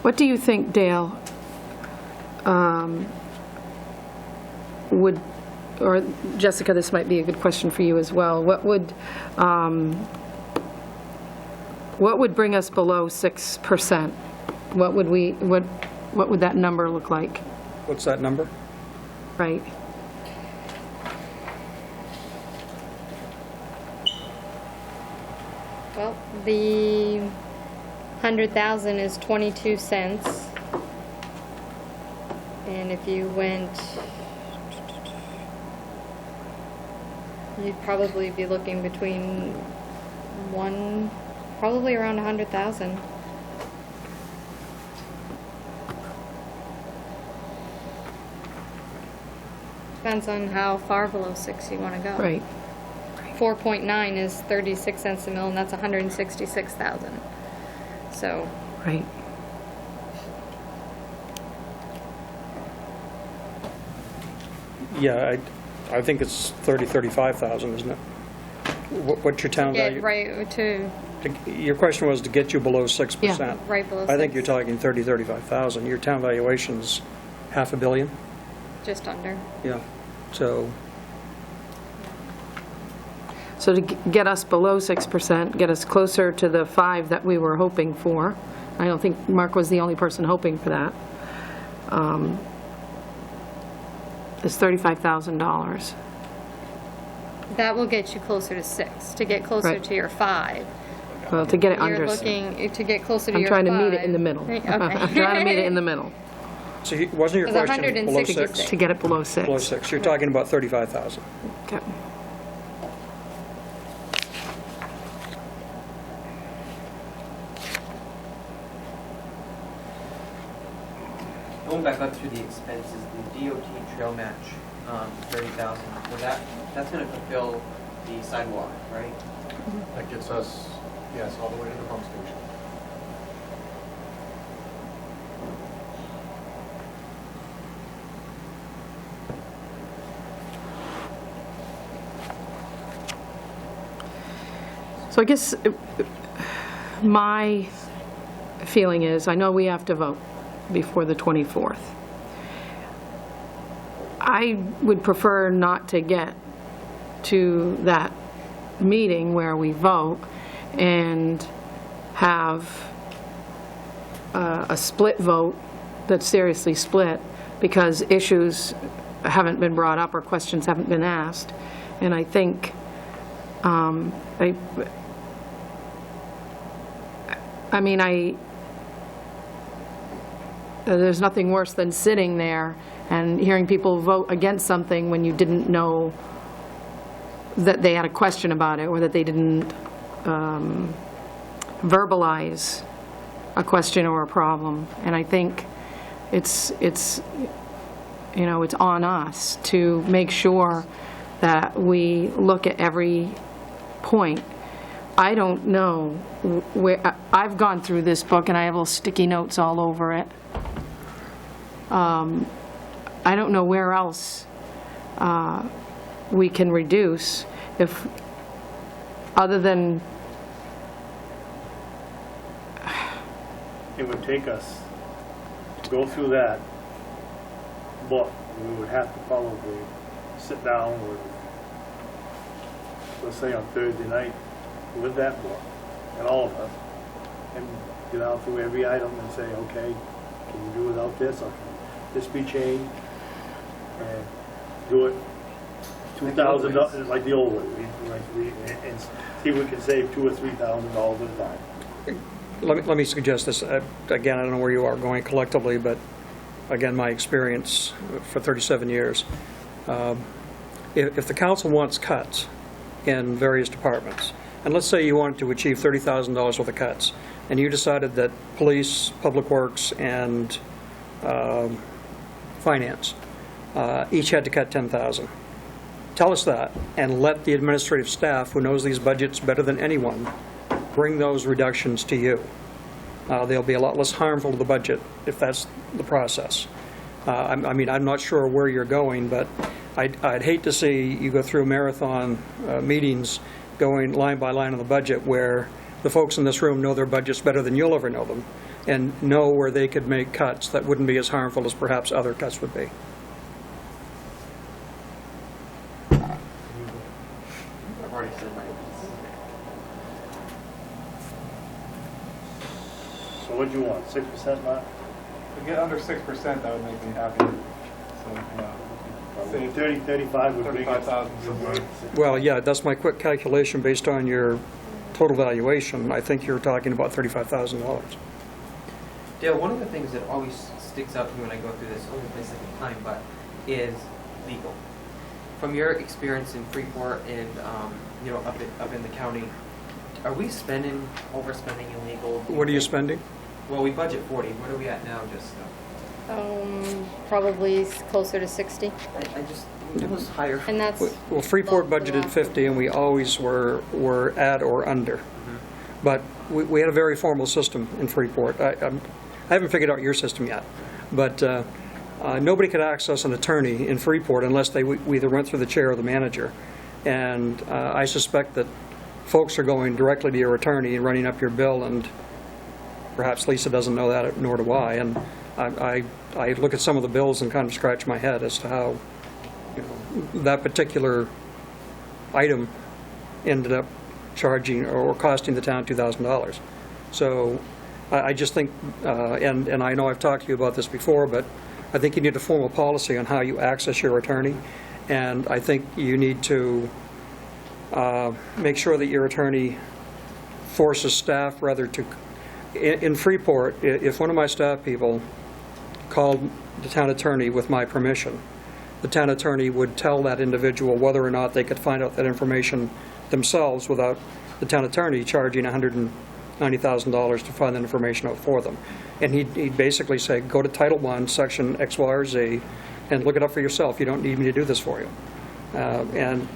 What do you think, Dale, or Jessica, this might be a good question for you as well, what would bring us below 6%? What would that number look like? What's that number? Right. Well, the 100,000 is 22 cents. And if you went, you'd probably be looking between probably around 100,000. Depends on how far below 6 you want to go. Right. 4.9 is 36 cents a mil, and that's 166,000. So, Right. Yeah, I think it's 35,000, isn't it? What's your town value? get right to Your question was to get you below 6%. right below I think 6, you're talking 35,000. Your town valuation's $500 million? just under. Yeah. So, So to get us below 6%, get us closer to the 5 that we were hoping for, I don't think Mark was the only person hoping for that, is $35,000. That will get you closer to 6. To get closer Right. to your 5, Well, to get it under, you're looking to get closer to I'm your trying 5. to meet it in the middle. Okay. I'm trying to meet it in the middle, so wasn't your It was question below 166. 6? to get it below 6. Below 6. You're talking about 35,000. Okay. Going back up to the expenses, the DOT trail match, 30,000, so that's gonna fulfill the sidewalk, right? That gets us, yes, all the way to the pump station. So I guess my feeling is, I know we have to vote before the 24th. I would prefer not to get to that meeting where we vote and have a split vote that's seriously split because issues haven't been brought up or questions haven't been asked. And I think there's nothing worse than sitting there and hearing people vote against something when you didn't know that they had a question about it or that they didn't verbalize a question or a problem. And I think it's on us to make sure that we look at every point. I don't know where, I've gone through this book and I have little sticky notes all over it. I don't know where else we can reduce other than, it would take us to go through that book. We would have to probably sit down with, let's say on Thursday night, with that book, and all of us, and get out through every item and say, okay, can you do without this, or can this be changed? And do it $2,000, like the old way, and see if we can save $2,000 or $3,000 at a time. Let me suggest this. Again, I don't know where you are going collectively, but again, my experience for 37 years. If the council wants cuts in various departments, and let's say you wanted to achieve $30,000 worth of cuts, and you decided that police, public works, and finance each had to cut $10,000. Tell us that, and let the administrative staff, who knows these budgets better than anyone, bring those reductions to you. They'll be a lot less harmful to the budget if that's the process. I mean, I'm not sure where you're going, but I'd hate to see you go through marathon meetings going line by line on the budget where the folks in this room know their budgets better than you'll ever know them and know where they could make cuts that wouldn't be as harmful as perhaps other cuts would be. I've already said my piece. So what do you want, 6%, Mark? To get under 6%, that would make me happy. So, save 35 would bring us. 35,000. Well, yeah, that's my quick calculation based on your total valuation. I think you're talking about $35,000. Dale, one of the things that always sticks out to me when I go through this, only my second time, but is legal. From your experience in Freeport and you know, up in the county, are we overspending in legal? What are you spending? Well, we budget 40. What are we at now? Just Probably closer to 60, I just it was higher. and that's. Well, Freeport both the budgeted last 50, and we always were at or under. But we had a very formal system in Freeport. I haven't figured out your system yet, but nobody could access an attorney in Freeport unless we either went through the chair or the manager. And I suspect that folks are going directly to your attorney and running up your bill, and perhaps Lisa doesn't know that, nor do I. And I look at some of the bills and kind of scratch my head as to how that particular item ended up charging or costing the town $2,000. So I just think, and I know I've talked to you about this before, but I think you need to form a policy on how you access your attorney, and I think you need to make sure that your attorney forces staff rather to, in Freeport, if one of my staff people called the town attorney with my permission, the town attorney would tell that individual whether or not they could find out that information themselves without the town attorney charging $190,000 to find that information out for them. And he'd basically say, go to Title I, Section X, Y, or Z, and look it up for yourself. You don't need me to do this for you. And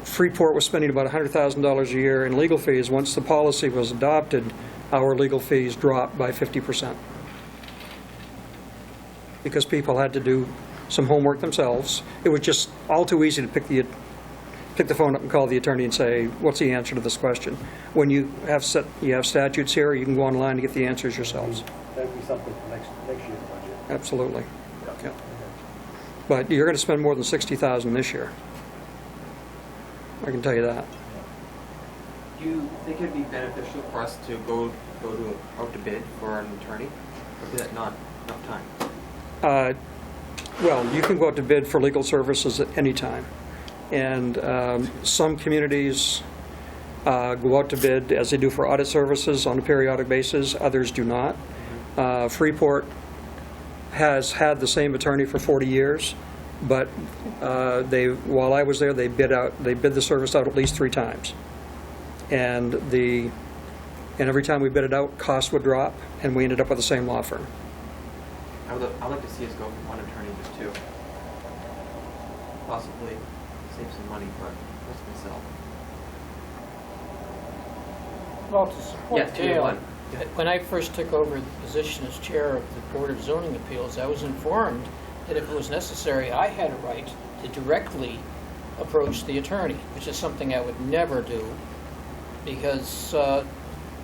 Freeport was spending about $100,000 a year in legal fees. Once the policy was adopted, our legal fees dropped by 50%. Because people had to do some homework themselves. It was just all too easy to pick the phone up and call the attorney and say, what's the answer to this question? When you have statutes here, you can go online and get the answers yourselves. That'd be something for next year's budget. Absolutely. Yeah. But you're going to spend more than $60,000 this year. I can tell you that. Do you think it'd be beneficial for us to go out to bid for an attorney, or is that not enough time? Well, you can go out to bid for legal services at any time. And some communities go out to bid as they do for audit services on a periodic basis. Others do not. Freeport has had the same attorney for 40 years, but while I was there, they bid the service out at least 3 times. And every time we bid it out, costs would drop, and we ended up with the same law firm. I'd like to see us go from one attorney to 2. Possibly save some money, but what's going to sell? Well, to support Yeah, 2 to Dale, 1. when I first took over the position as chair of the Board of Zoning Appeals, I was informed that if it was necessary, I had a right to directly approach the attorney, which is something I would never do, because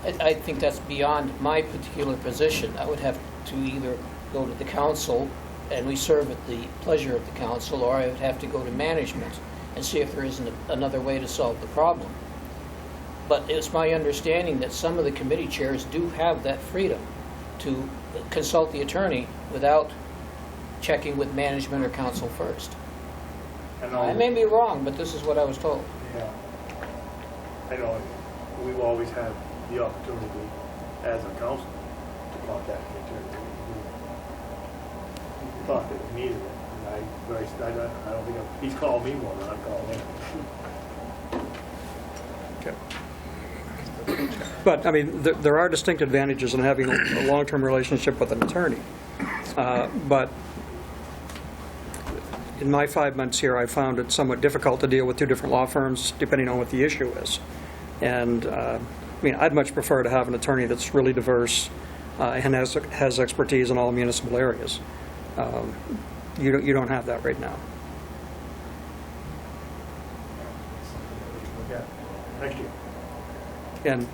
I think that's beyond my particular position. I would have to either go to the council, and we serve at the pleasure of the council, or I would have to go to management and see if there isn't another way to solve the problem. But it's my understanding that some of the committee chairs do have that freedom to consult the attorney without checking with management or council first. I may be wrong, but this is what I was told. Yeah. I know, we've always had the opportunity as a council to contact the attorney. We thought that we needed it, and I don't think, he's called me more than I've called him. But, I mean, there are distinct advantages in having a long-term relationship with an attorney. But in my 5 months here, I found it somewhat difficult to deal with two different law firms, depending on what the issue is. And, I mean, I'd much prefer to have an attorney that's really diverse and has expertise in all municipal areas. You don't have that right now. Yeah, next year. And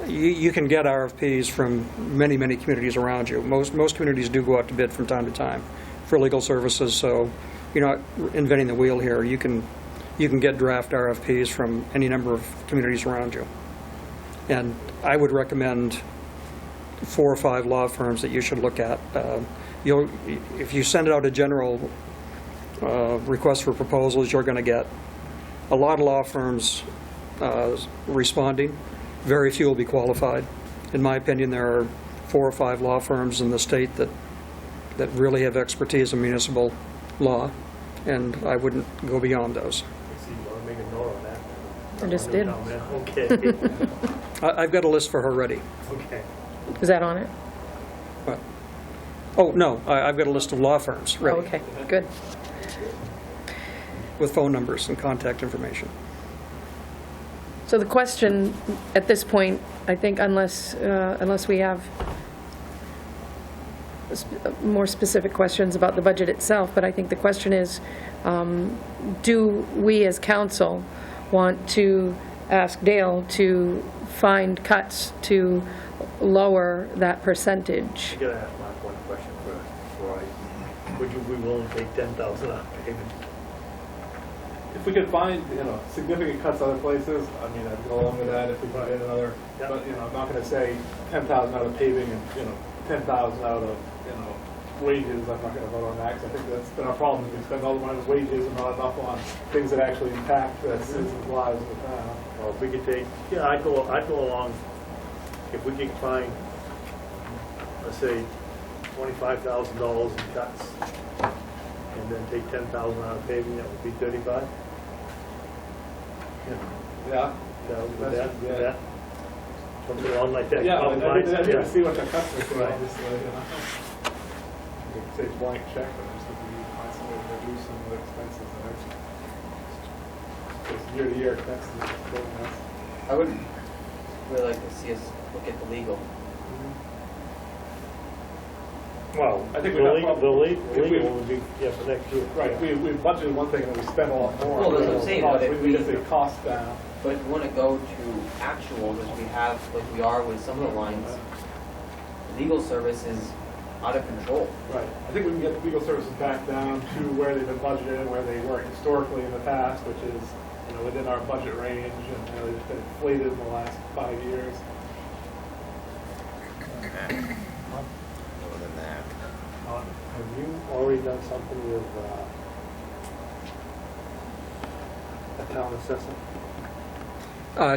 you can get RFPs from many, many communities around you. Most communities do go out to bid from time to time for legal services, so you're not inventing the wheel here. You can get draft RFPs from any number of communities around you. And I would recommend 4 or 5 law firms that you should look at. If you send out a general request for proposals, you're going to get a lot of law firms responding. Very few will be qualified. In my opinion, there are 4 or 5 law firms in the state that really have expertise in municipal law, and I wouldn't go beyond those. See, you want to make a note on that? I just did. Okay. I've got a list for her ready. Okay. Is that on it? What? Oh, no, I've got a list of law firms Oh, ready okay, good. with phone numbers and contact information. So the question at this point, I think unless we have more specific questions about the budget itself, but I think the question is, do we as council want to ask Dale to find cuts to lower that percentage? You gotta ask Mark one question first, before would you be willing to take 10,000 out of payment? If we could find, significant cuts other places, I mean, I'd go along with that if we could get another, Yeah. but, I'm not gonna say 10,000 out of paving and, 10,000 out of, wages. I'm not gonna vote on that, 'cause I think that's been our problem. We spend all the money on wages and not enough on things that actually impact the citizens' lives in the town. Well, if we could take, I'd go along, if we could find, let's say, $25,000 in cuts, and then take 10,000 out of paving, that would be 35? Yeah. Would that, something along like that? Yeah, I Compromise? didn't Yeah. see what the cuts were, Right. obviously, You could say blank check, but I just think we need to find some way to reduce some of the expenses there. Just year-to-year expenses is still nice. I would really like to see us look at the legal. Well, I think the we got legal, would be, for next year. Right, we budgeted one thing and then we spent a lot more. Well, that's what I'm saying, Cost- but if We we- just say cost down. But if we want to go to actual, as we have, like we are with some of the lines, legal service is out of control. Right. I think we can get the legal services back down to where they've been budgeted, where they were historically in the past, which is, within our budget range, and they've just been inflated in the last 5 years. Other than that. Have you already done something with a town assessor?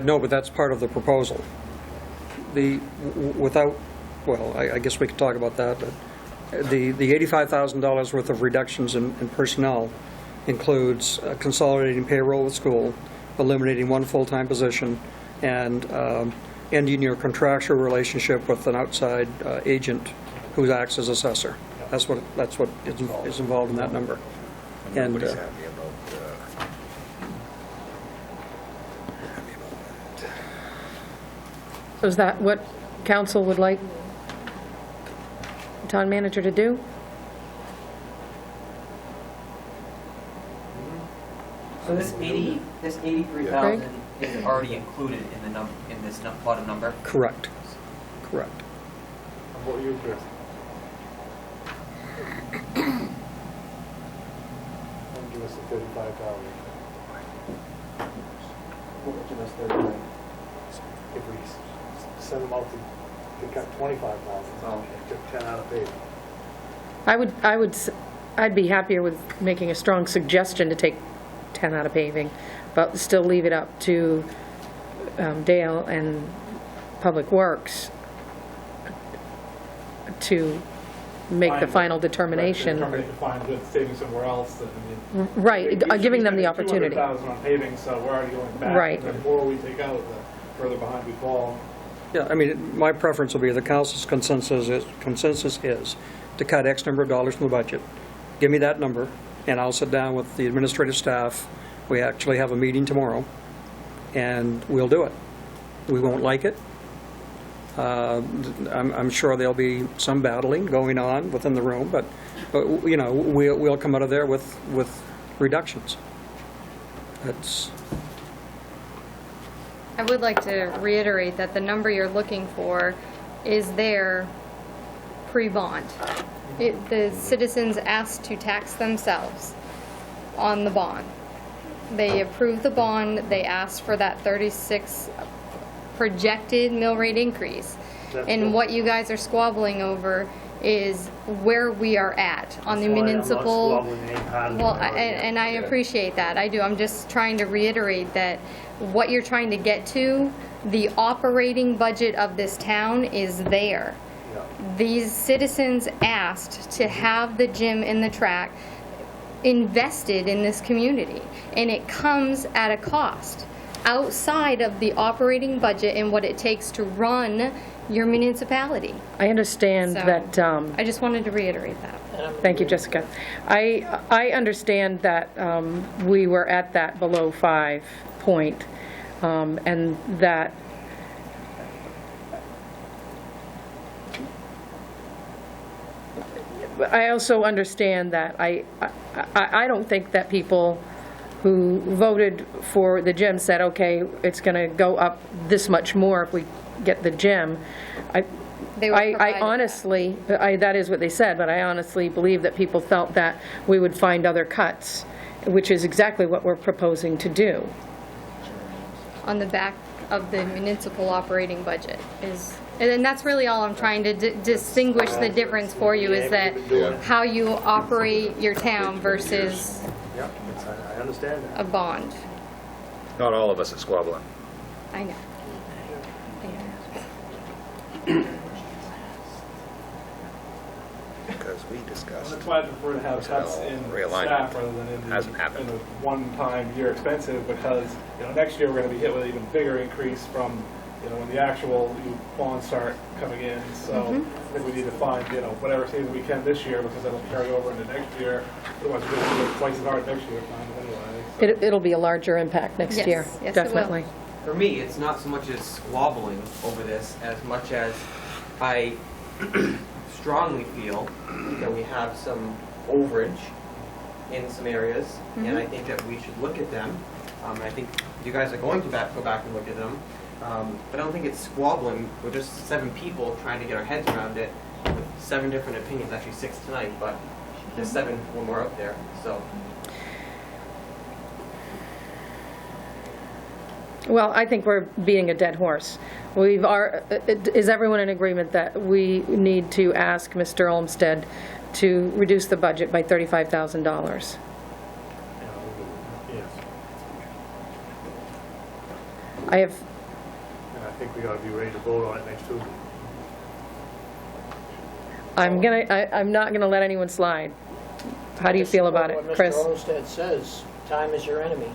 No, but that's part of the proposal. I guess we could talk about that, but the $85,000 worth of reductions in personnel includes consolidating payroll with school, eliminating one full-time position, and ending your contractual relationship with an outside agent who acts as assessor. That's what is involved in that number. And Nobody's happy about So is that what council would like the town manager to do? So this 83,000 is it already included in the in this bottom number? Correct. Correct. And what were you, Chris? Don't give us the 35,000. What would give us 39? If we send them out to cut 25,000, Oh. took 10 out of paving. I'd be happier with making a strong suggestion to take 10 out of paving, but still leave it up to Dale and Public Works to make the final determination. Determine to find good savings somewhere else, then, I mean. Right, we should giving be them the spending opportunity. 200,000 on paving, so we're already going back. Right. The more we take out, the further behind we fall. Yeah, I mean, my preference will be, the council's consensus is to cut X number of dollars from the budget. Give me that number, and I'll sit down with the administrative staff. We actually have a meeting tomorrow, and we'll do it. We won't like it. I'm sure there'll be some battling going on within the room, but you know, we'll come out of there with reductions. That's... I would like to reiterate that the number you're looking for is there pre-bond. The citizens asked to tax themselves on the bond. They approved the bond, they asked for that 36 projected mill rate increase. And what you guys are squabbling over is where we are at on the municipal. Well, and I appreciate that, I do. I'm just trying to reiterate that what you're trying to get to, the operating budget of this town is there. These citizens asked to have the gym and the track invested in this community, and it comes at a cost outside of the operating budget and what it takes to run your municipality. I understand So, that... I just wanted to reiterate that. Thank you, Jessica. I understand that we were at that below 5 point, and that I also understand that I don't think that people who voted for the gym said, okay, it's going to go up this much more if we get the gym. They were provided I that. honestly, that is what they said, but I honestly believe that people felt that we would find other cuts, which is exactly what we're proposing to do. On the back of the municipal operating budget is, and that's really all I'm trying to distinguish the difference for you, is that how you operate your town versus Yeah, I understand that. a bond. Not all of us are squabbling. I know. Because we discussed. That's why I prefer to have cuts in Realignment. staff rather than in Hasn't happened. in a one-time year expensive, because, you know, next year we're gonna be hit with an even bigger increase from, you know, when the actual bonds start coming in. So I think we need to find, you know, whatever savings we can this year, because that'll carry over into next year. Otherwise, we're gonna do it twice as hard next year, kind of anyway. So. It'll be a larger impact next Yes, year, yes, it will. definitely. For me, it's not so much as squabbling over this as much as I strongly feel that we have some overage in some areas, and I think that we should look at them. I think you guys are going to go back and look at them, but I don't think it's squabbling. We're just 7 people trying to get our heads around it with 7 different opinions, actually 6 tonight, but there's 7 when we're out there, so. Well, I think we're beating a dead horse. Is everyone in agreement that we need to ask Mr. Olmsted to reduce the budget by $35,000? Yes. I have, And I think we ought to be ready to vote on it next Tuesday. I'm not gonna let anyone slide. How do you feel about it, Chris? What Mr. Olmsted says, time is your enemy.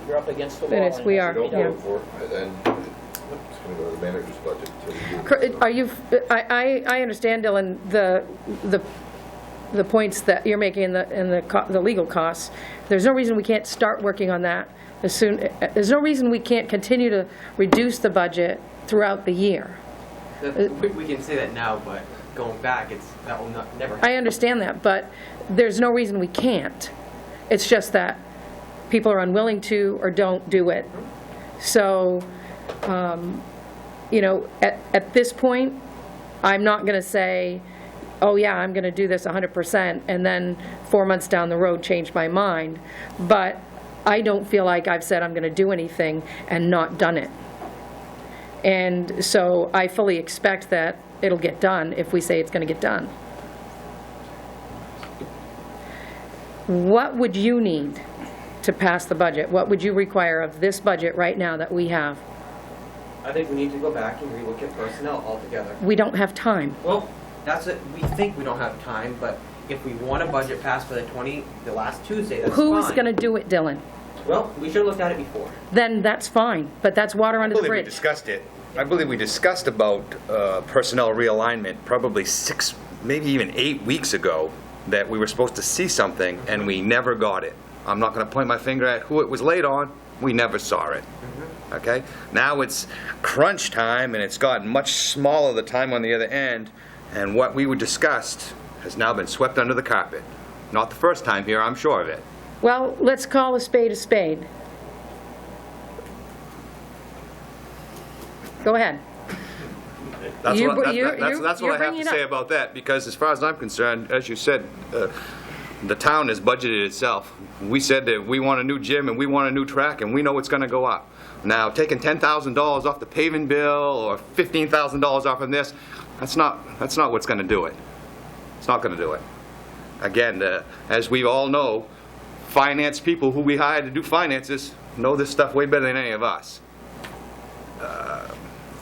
You're up against the wall. It is, and we it are, has to be yeah. done. for it, then it's going to go to the manager's budget until we do it. Are you, I understand, Dylan, the points that you're making and the legal costs. There's no reason we can't start working on that as soon, there's no reason we can't continue to reduce the budget throughout the year. We can say that now, but going back, that will never happen. I understand that, but there's no reason we can't. It's just that people are unwilling to or don't do it. So, you know, at this point, I'm not going to say, oh yeah, I'm going to do this 100%, and then 4 months down the road change my mind. But I don't feel like I've said I'm going to do anything and not done it. And so I fully expect that it'll get done if we say it's going to get done. What would you need to pass the budget? What would you require of this budget right now that we have? I think we need to go back and relook at personnel altogether. We don't have time. Well, that's it. We think we don't have time, but if we want a budget passed for the last Tuesday, that's fine. Who's going to do it, Dylan? Well, we should have looked at it before. Then that's fine, but that's water under the I believe we bridge. discussed it. I believe we discussed about personnel realignment probably 6, maybe even 8 weeks ago, that we were supposed to see something, and we never got it. I'm not going to point my finger at who it was laid on. We never saw it. Okay? Now it's crunch time, and it's gotten much smaller the time on the other end, and what we were discussed has now been swept under the carpet. Not the first time here, I'm sure of it. Well, let's call a spade a spade. Go ahead. That's You- what, you- that's you're what I have bringing to it say up. about that, because as far as I'm concerned, as you said, the town has budgeted itself. We said that we want a new gym and we want a new track, and we know it's going to go up. Now, taking $10,000 off the paving bill or $15,000 off of this, that's not what's going to do it. It's not going to do it. Again, as we all know, finance people who we hire to do finances know this stuff way better than any of us.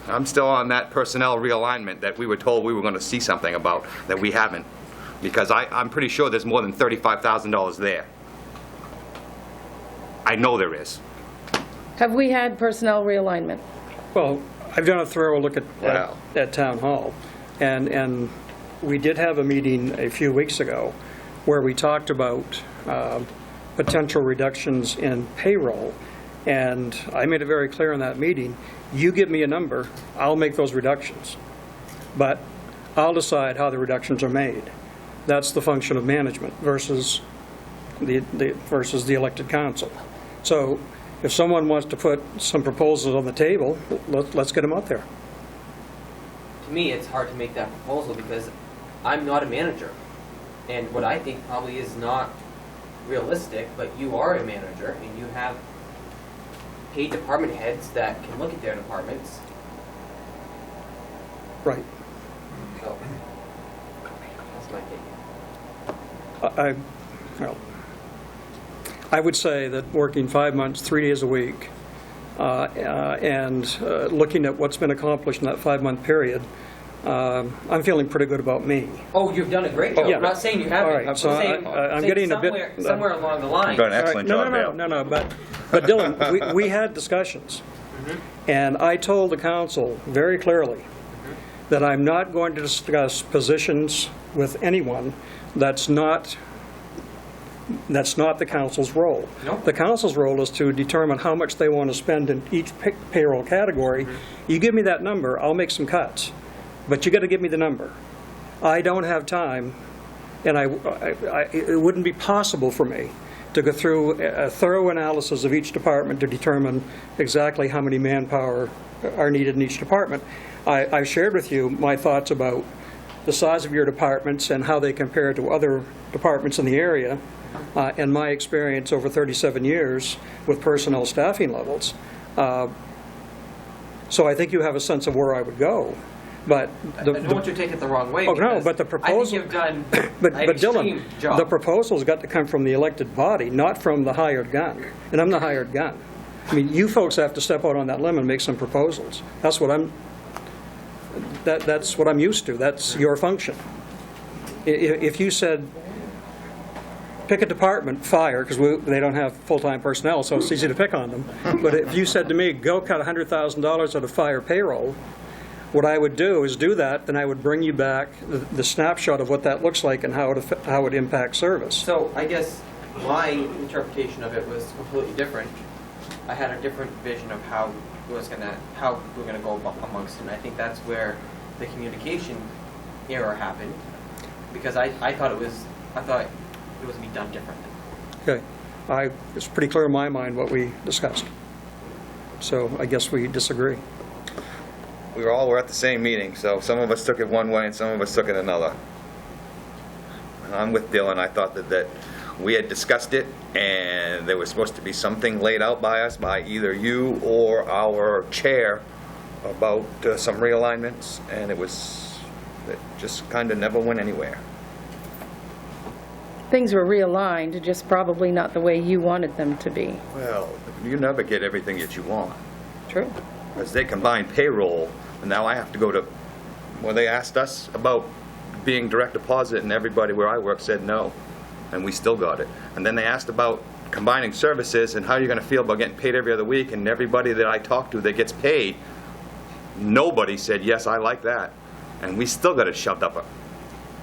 I'm still on that personnel realignment that we were told we were going to see something about that we haven't, because I'm pretty sure there's more than $35,000 there. I know there is. Have we had personnel realignment? Well, I've done a thorough look Wow. at Town Hall, and we did have a meeting a few weeks ago where we talked about potential reductions in payroll, and I made it very clear in that meeting, you give me a number, I'll make those reductions, but I'll decide how the reductions are made. That's the function of management versus the elected council. So if someone wants to put some proposals on the table, let's get them out there. To me, it's hard to make that proposal because I'm not a manager. And what I think probably is not realistic, but you are a manager and you have paid department heads that can look at their departments. Right. So, that's my take. Well, I would say that working 5 months, 3 days a week, and looking at what's been accomplished in that 5-month period, I'm feeling pretty good about me. Oh, you've done a great job. Yeah. I'm not saying you haven't. All right, I'm so saying, I'm saying getting a bit- somewhere along the line. You've done an excellent All job, right, Dale. no, but Dylan, we had discussions, and I told the council very clearly that I'm not going to discuss positions with anyone that's not the council's role. Nope. The council's role is to determine how much they want to spend in each payroll category. You give me that number, I'll make some cuts, but you got to give me the number. I don't have time, and it wouldn't be possible for me to go through a thorough analysis of each department to determine exactly how many manpower are needed in each department. I've shared with you my thoughts about the size of your departments and how they compare to other departments in the area, and my experience over 37 years with personnel staffing levels. So I think you have a sense of where I would go. But I don't want you to take it the wrong way. Oh, no, because but the proposal- I think you've done But an Dylan, extreme job. the proposal's got to come from the elected body, not from the hired gun. And I'm the hired gun. I mean, you folks have to step out on that limb and make some proposals. That's what I'm used to. That's your function. If you said, pick a department, fire, because they don't have full-time personnel, so it's easy to pick on them. But if you said to me, go cut $100,000 out of fire payroll, what I would do is do that, then I would bring you back the snapshot of what that looks like and how it impacts service. So I guess my interpretation of it was completely different. I had a different vision of how we're gonna go amongst it. And I think that's where the communication error happened, because I thought it was to be done differently. Okay. It's pretty clear in my mind what we discussed. So I guess we disagree. We were at the same meeting, so some of us took it one way and some of us took it another. And I'm with Dylan. I thought that we had discussed it, and there was supposed to be something laid out by us, by either you or our chair, about some realignments, and it just kind of never went anywhere. Things were realigned, just probably not the way you wanted them to be. Well, you never get everything that you want. True. As they combined payroll, and now I have to go to, well, they asked us about being direct deposit, and everybody where I work said no, and we still got it. And then they asked about combining services, and how you're going to feel about getting paid every other week, and everybody that I talk to that gets paid, nobody said, yes, I like that. And we still got it shoved up.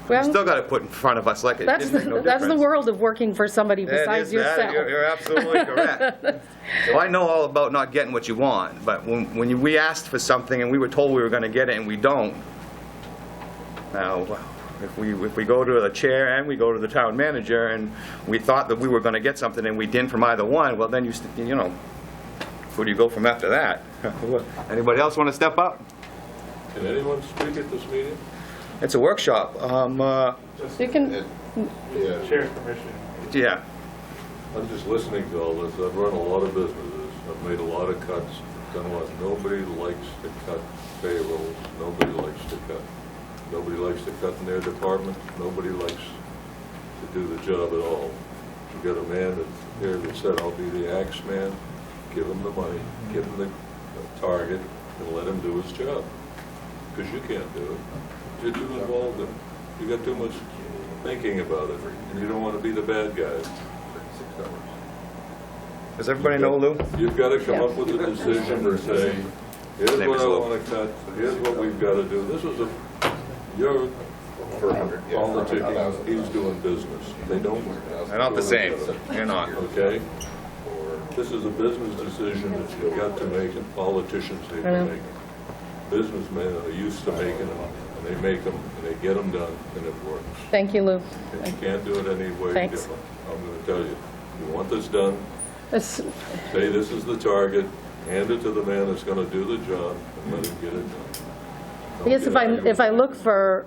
Well, We still got it put in front of us like it that's didn't make no that's the difference. world of working for somebody That besides is that. yourself. You're absolutely correct. So I know all about not getting what you want, but when we asked for something and we were told we were going to get it and we don't, now, if we go to the chair and we go to the town manager and we thought that we were going to get something and we didn't from either one, well, then you know, who do you go from after that? Anybody else want to step up? Can anyone speak at this meeting? It's a workshop. You can, Yeah. Chair's permission. Yeah. I'm just listening to all this. I've run a lot of businesses. I've made a lot of cuts. Done a lot. Nobody likes to cut payrolls. Nobody likes to cut. Nobody likes to cut in their department. Nobody likes to do the job at all. You got a man here that said, I'll be the axe man. Give him the money, give him the target, and let him do his job. Because you can't do it. You're too involved in it. You got too much thinking about it, and you don't want to be the bad guy. Does everybody know Lou? You've got to come up with a decision and say, here's Name what is I Lou. want to cut, here's what we've got to do. This is you're politicking, he's doing business. They don't. They're not the same. You're not. Okay? This is a business decision that you've got to make, and politicians need to make. Businessmen are used to making them, and they make them, and they get them done, and it works. thank you, Lou. And you can't do it any way Thanks. different. I'm going to tell you, you want this done, It's- say this is the target, hand it to the man that's going to do the job, and let him get it done. I guess if I look for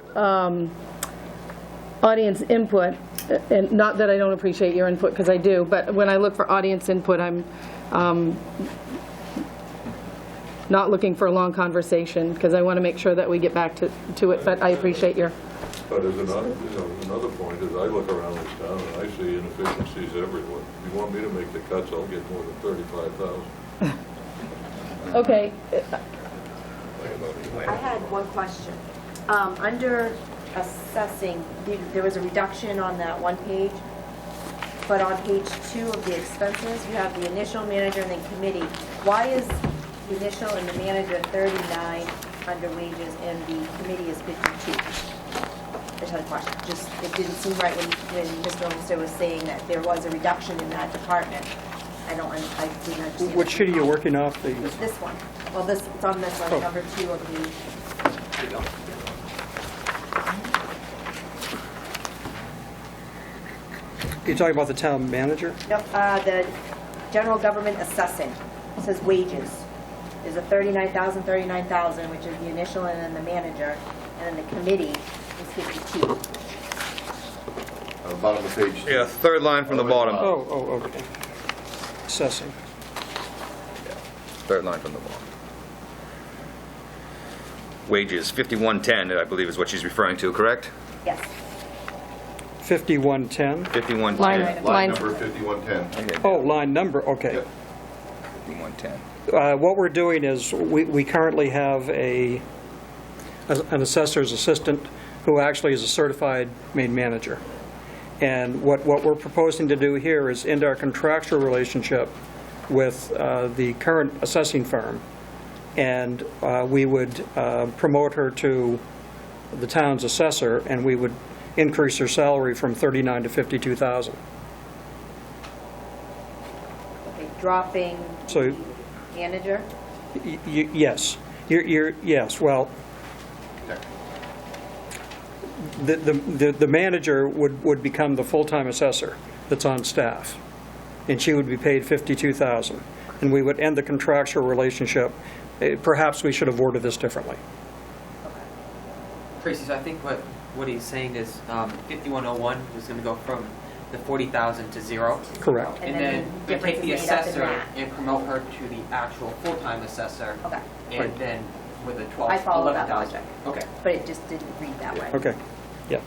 audience input, and not that I don't appreciate your input, because I do, but when I look for audience input, I'm not looking for a long conversation, because I want to make sure that we get back to it, but I appreciate your, But as another point is, I look around this town and I see inefficiencies everywhere. If you want me to make the cuts, I'll get more than 35,000. okay. I had one question. Under assessing, there was a reduction on that one page, but on page 2 of the expenses, you have the initial, manager, and then committee. Why is the initial and the manager 39 under wages and the committee is 52? I just had a question. Just, it didn't seem right when Mr. Olmsted was saying that there was a reduction in that department. I didn't understand. Which sheet are you working off? It's this one. Well, it's on this one, Oh. number 2 of the... You're talking about the town manager? Nope, the general government assessing, it says wages. There's a 39,000, which is the initial, and then the manager, and then the committee is 52. Bottom of page 2. Yeah, third line from the bottom. Oh, okay. Assessing. Third line from the bottom. Wages, 5110, I believe is what she's referring to, correct? Yes. 5110? 5110. Line number 5110. Okay, Oh, line number, okay. Yep. 5110. What we're doing is, we currently have an assessor's assistant who actually is a certified main manager. And what we're proposing to do here is end our contractual relationship with the current assessing firm, and we would promote her to the town's assessor, and we would increase her salary from $39,000 to $52,000. Okay, dropping So, manager? yes. Yes, well, the manager would become the full-time assessor that's on staff, and she would be paid $52,000. and we would end the contractual relationship. Perhaps we should have worded this differently. Tracy, so I think what he's saying is 5101 is going to go from the 40,000 to 0. Correct. And And then then the we take difference the is made up in assessor that. and promote her to the actual full-time assessor. Okay. And then with a 12, I followed that 11,000. logic. Okay. But it just didn't read that way. Okay, yeah.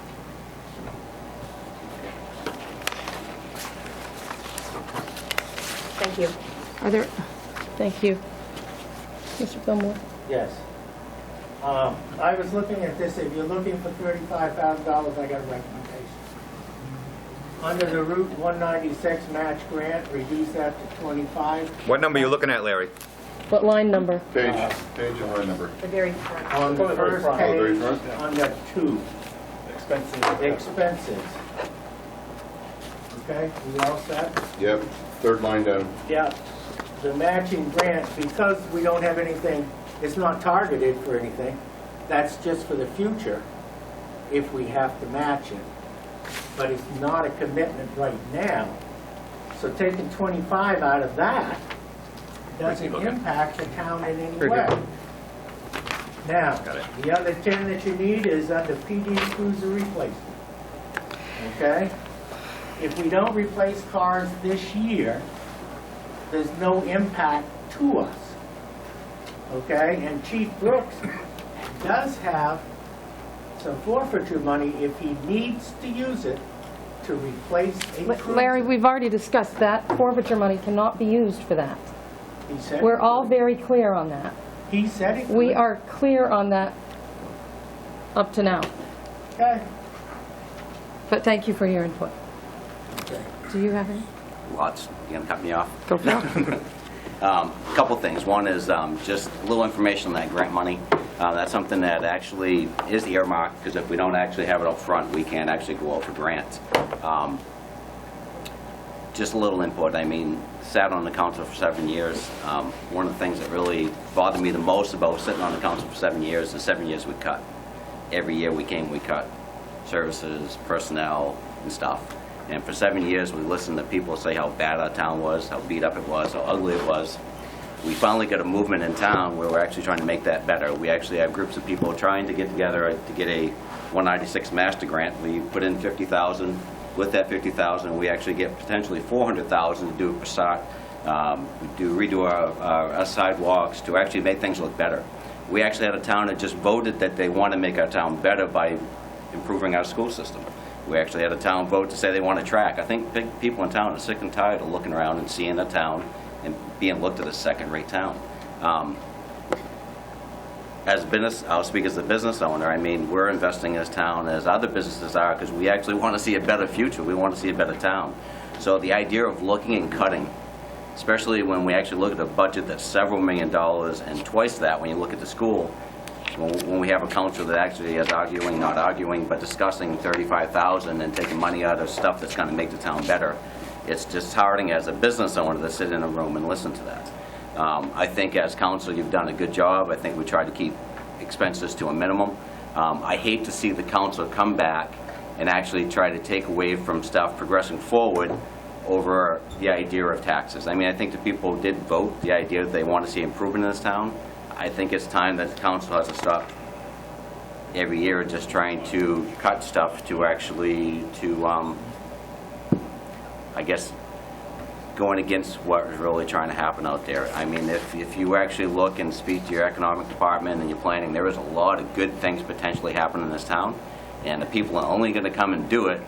Thank you. Are there, thank you. Mr. Fillmore? Yes. I was looking at this, if you're looking for $35,000, I got a recommendation. Under the Route 196 match grant, reduce that to 25. What number are you looking at, Larry? What line number? Page and line number. The very front. On the first very page, front? under 2, Expenses. expenses. Okay, we all set? Yep, third line down. Yeah. The matching grant, because we don't have anything, it's not targeted for anything, that's just for the future if we have to match it. But it's not a commitment right now. So taking 25 out of that doesn't impact the town in any way. Now, the other 10 that you need is under PD cruiser replacement. Okay? If we don't replace cars this year, there's no impact to us. Okay? And Chief Brooks does have some forfeiture money if he needs to use it to replace a cruiser. Larry, we've already discussed that. Forfeiture money cannot be used for that. He said We're all very clear on that. He said it. We are clear on that up to now. Okay. But thank you for your input. Okay. Do you have any? Lots. You gonna cut me off? Go for it. Couple things. One is just a little information on that grant money. That's something that actually is earmarked, because if we don't actually have it up front, we can't actually go out for grants. Just a little input. I mean, sat on the council for 7 years. One of the things that really bothered me the most about sitting on the council for 7 years is 7 years we cut. Every year we cut services, personnel, and stuff. And for 7 years, we listened to people say how bad our town was, how beat up it was, how ugly it was. We finally got a movement in town where we're actually trying to make that better. We actually have groups of people trying to get together to get a 196 master grant. We put in $50,000. With that $50,000, we actually get potentially $400,000 to do a facade, redo our sidewalks, to actually make things look better. We actually had a town that just voted that they want to make our town better by improving our school system. We actually had a town vote to say they want a track. I think big people in town are sick and tired of looking around and seeing a town and being looked at as a second-rate town. As a business, I'll speak as a business owner. I mean, we're investing in this town as other businesses are, because we actually want to see a better future. We want to see a better town. So the idea of looking and cutting, especially when we actually look at a budget that's several $1 million and twice that when you look at the school, when we have a council that actually is arguing, not arguing, but discussing $35,000 and taking money out of stuff that's going to make the town better, it's disheartening as a business owner to sit in a room and listen to that. I think as council, you've done a good job. I think we tried to keep expenses to a minimum. I hate to see the council come back and actually try to take away from stuff progressing forward over the idea of taxes. I mean, I think the people did vote the idea that they want to see improvement in this town. I think it's time that the council has to stop every year just trying to cut stuff to actually, I guess, going against what is really trying to happen out there. I mean, if you actually look and speak to your economic department and your planning, there is a lot of good things potentially happening in this town, and the people are only going to come and do it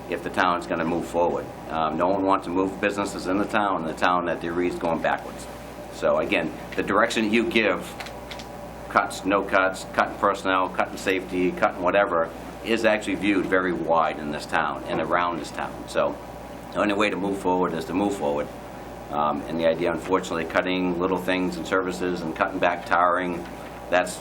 if the town's going to move forward. No one wants to move businesses in the town that there is going backwards. So again, the direction you give, cuts, no cuts, cutting personnel, cutting safety, cutting whatever, is actually viewed very wide in this town and around this town. So the only way to move forward is to move forward. And the idea, unfortunately, cutting little things and services and cutting back tiring, that's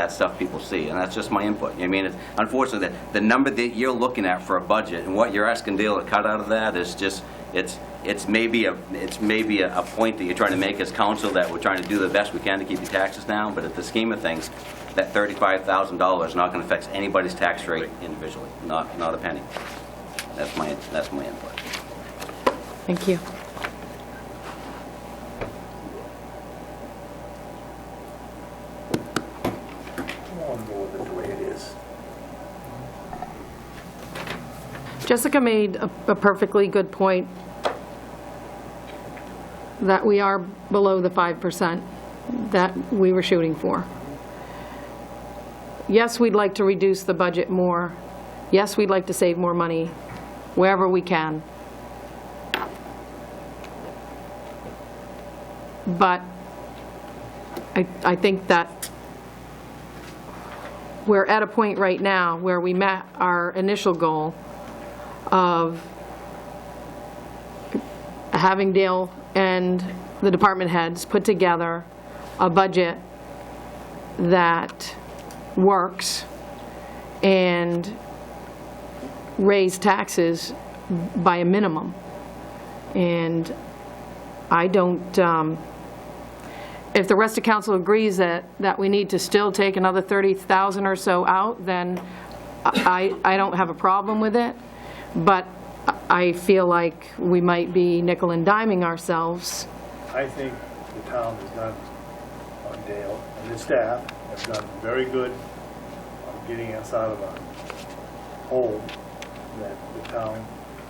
stuff people see, and that's just my input. I mean, unfortunately, the number that you're looking at for a budget and what you're asking Dale to cut out of that is just, it's maybe a point that you're trying to make as council, that we're trying to do the best we can to keep your taxes down, but at the scheme of things, that $35,000 is not going to affect anybody's tax rate individually, not a penny. That's my input. Thank you. comfortable with it the way it is. Jessica made a perfectly good point that we are below the 5% that we were shooting for. Yes, we'd like to reduce the budget more. Yes, we'd like to save more money wherever we can. But I think that we're at a point right now where we met our initial goal of having Dale and the department heads put together a budget that works and raise taxes by a minimum. And I don't, if the rest of council agrees that we need to still take another 30,000 or so out, then I don't have a problem with it. But I feel like we might be nickel and diming ourselves. I think the town has done, on Dale and his staff, have done very good on getting us out of a hole that the town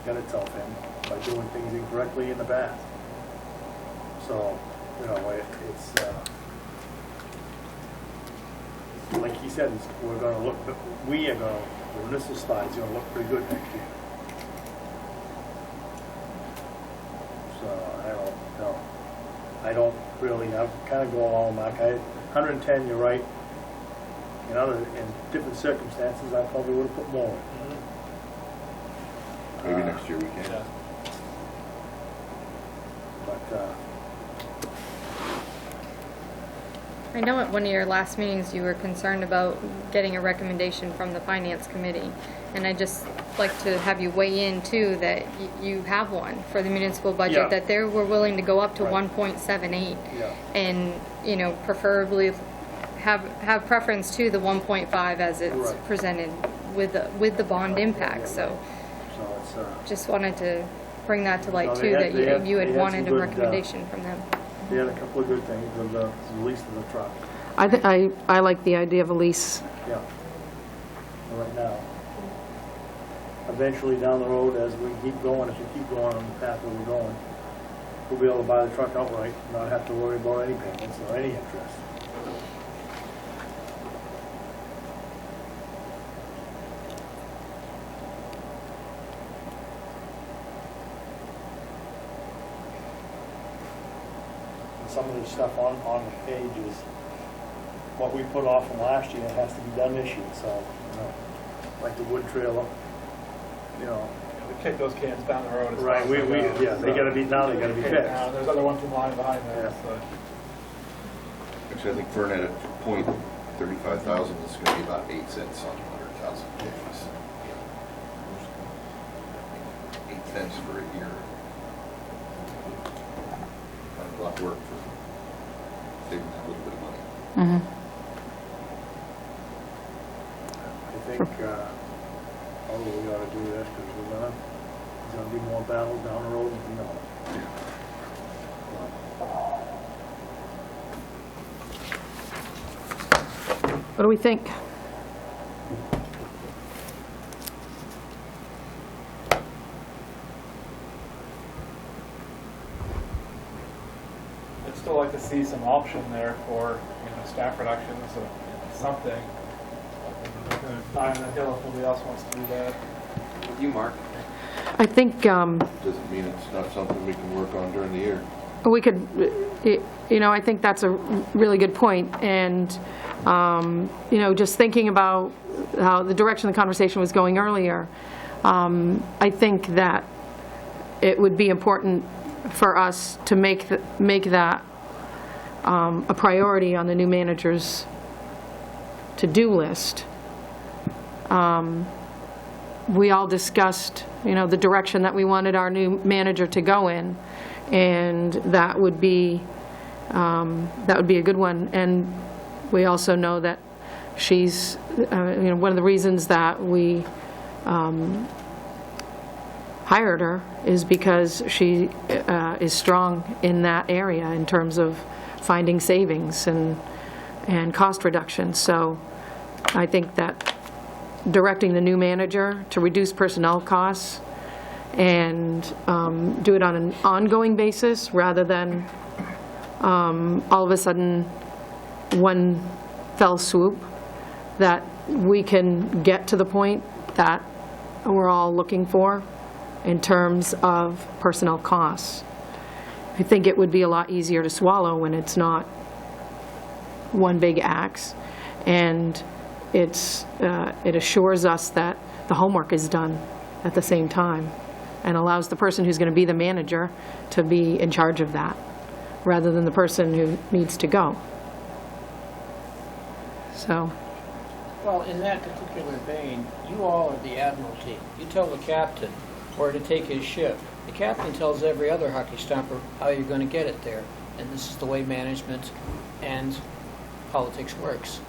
got itself in by doing things incorrectly in the past. So, you know, it's like he said, we're going to look, we are going to, the municipal side is going to look pretty good next year. So, I don't know. I don't really, I'm kind of going along, Mark. 110, you're right. In different circumstances, I probably would have put more. Maybe next year we can. Yeah. But, I know at one of your last meetings you were concerned about getting a recommendation from the Finance Committee, and I'd just like to have you weigh in too that you have one for the municipal budget, Yeah. that they were willing to go up to Right. 1.78, Yeah. and, you know, preferably have preference to the 1.5 as it's Right. presented with the bond impact, so so it's, just wanted to bring that to light No, too, that you they had had wanted some a good, recommendation from them. they had a couple of good things with the release of the truck. I like the idea of a lease. Yeah. Right now. Eventually down the road, as we keep going, if we keep going on the path where we're going, we'll be able to buy the truck outright, not have to worry about any payments or any interest. And some of the stuff on the page is what we put off from last year has to be done this year, so, you know, like the wood trail, you know. We kick those cans down the road. as Right, fast as they go. yeah, they gotta be, now they gotta be Kicked fixed. down. There's other ones in line behind there, Yeah. so. Actually, I think Vern at .35,000 is gonna be about 8 cents on 100,000 days. 8 cents for a year. Kind of a lot of work for saving that little bit of money. I think, probably we ought to do this, because there's gonna be more battles down the road, you know. What do we think? I'd still like to see some option there for, staff reductions or something. Die on the hill if nobody else wants to do that. With you, Mark. I think Doesn't mean it's not something we can work on during the year. we could, I think that's a really good point. And, just thinking about how the direction the conversation was going earlier, I think that it would be important for us to make that a priority on the new manager's to-do list. We all discussed, the direction that we wanted our new manager to go in, and that would be a good one. And we also know that she's, one of the reasons that we hired her is because she is strong in that area in terms of finding savings and cost reduction. So I think that directing the new manager to reduce personnel costs and do it on an ongoing basis rather than all of a sudden one fell swoop, that we can get to the point that we're all looking for in terms of personnel costs. I think it would be a lot easier to swallow when it's not one big axe, and it assures us that the homework is done at the same time, and allows the person who's going to be the manager to be in charge of that, rather than the person who needs to go. So, Well, in that particular vein, you all are the admiralty. You tell the captain where to take his ship. The captain tells every other hockey stomper how you're going to get it there. And this is the way management and politics works.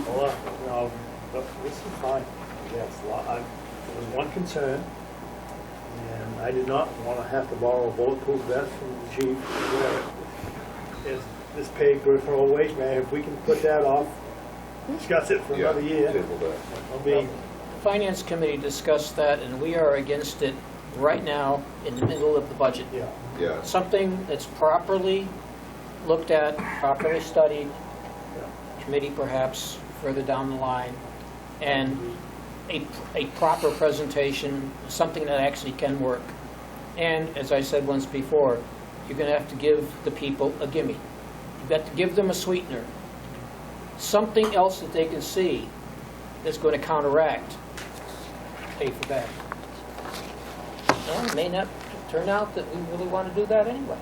Well, this is fine. Yes, there was one concern, and I did not want to have to borrow a bulletproof vest from the chief. Is this paid personal wage, man? If we can put that off, discuss it for another year. I'll be. The Finance Committee discussed that, and we are against it right now in the middle of the budget. Yeah. Something that's properly looked at, properly studied, committee perhaps further down the line, and a proper presentation, something that actually can work. And as I said once before, you're going to have to give the people a gimme. You've got to give them a sweetener, something else that they can see that's going to counteract pay for that. Well, it may not turn out that we really want to do that anyway.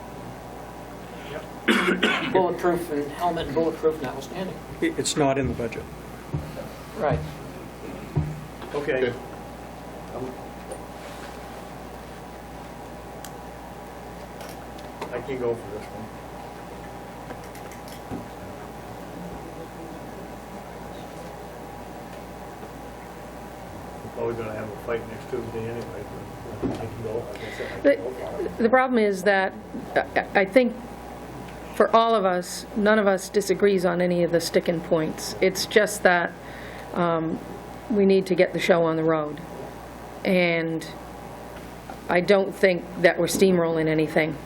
Bulletproof and helmet and bulletproof notwithstanding. It's not in the budget. Right. Okay. I can go for this one. We're probably going to have a fight next Tuesday anyway, but I can go. Like I said, I can go for it. the problem is that I think for all of us, none of us disagrees on any of the sticking points. It's just that we need to get the show on the road. And I don't think that we're steamrolling anything.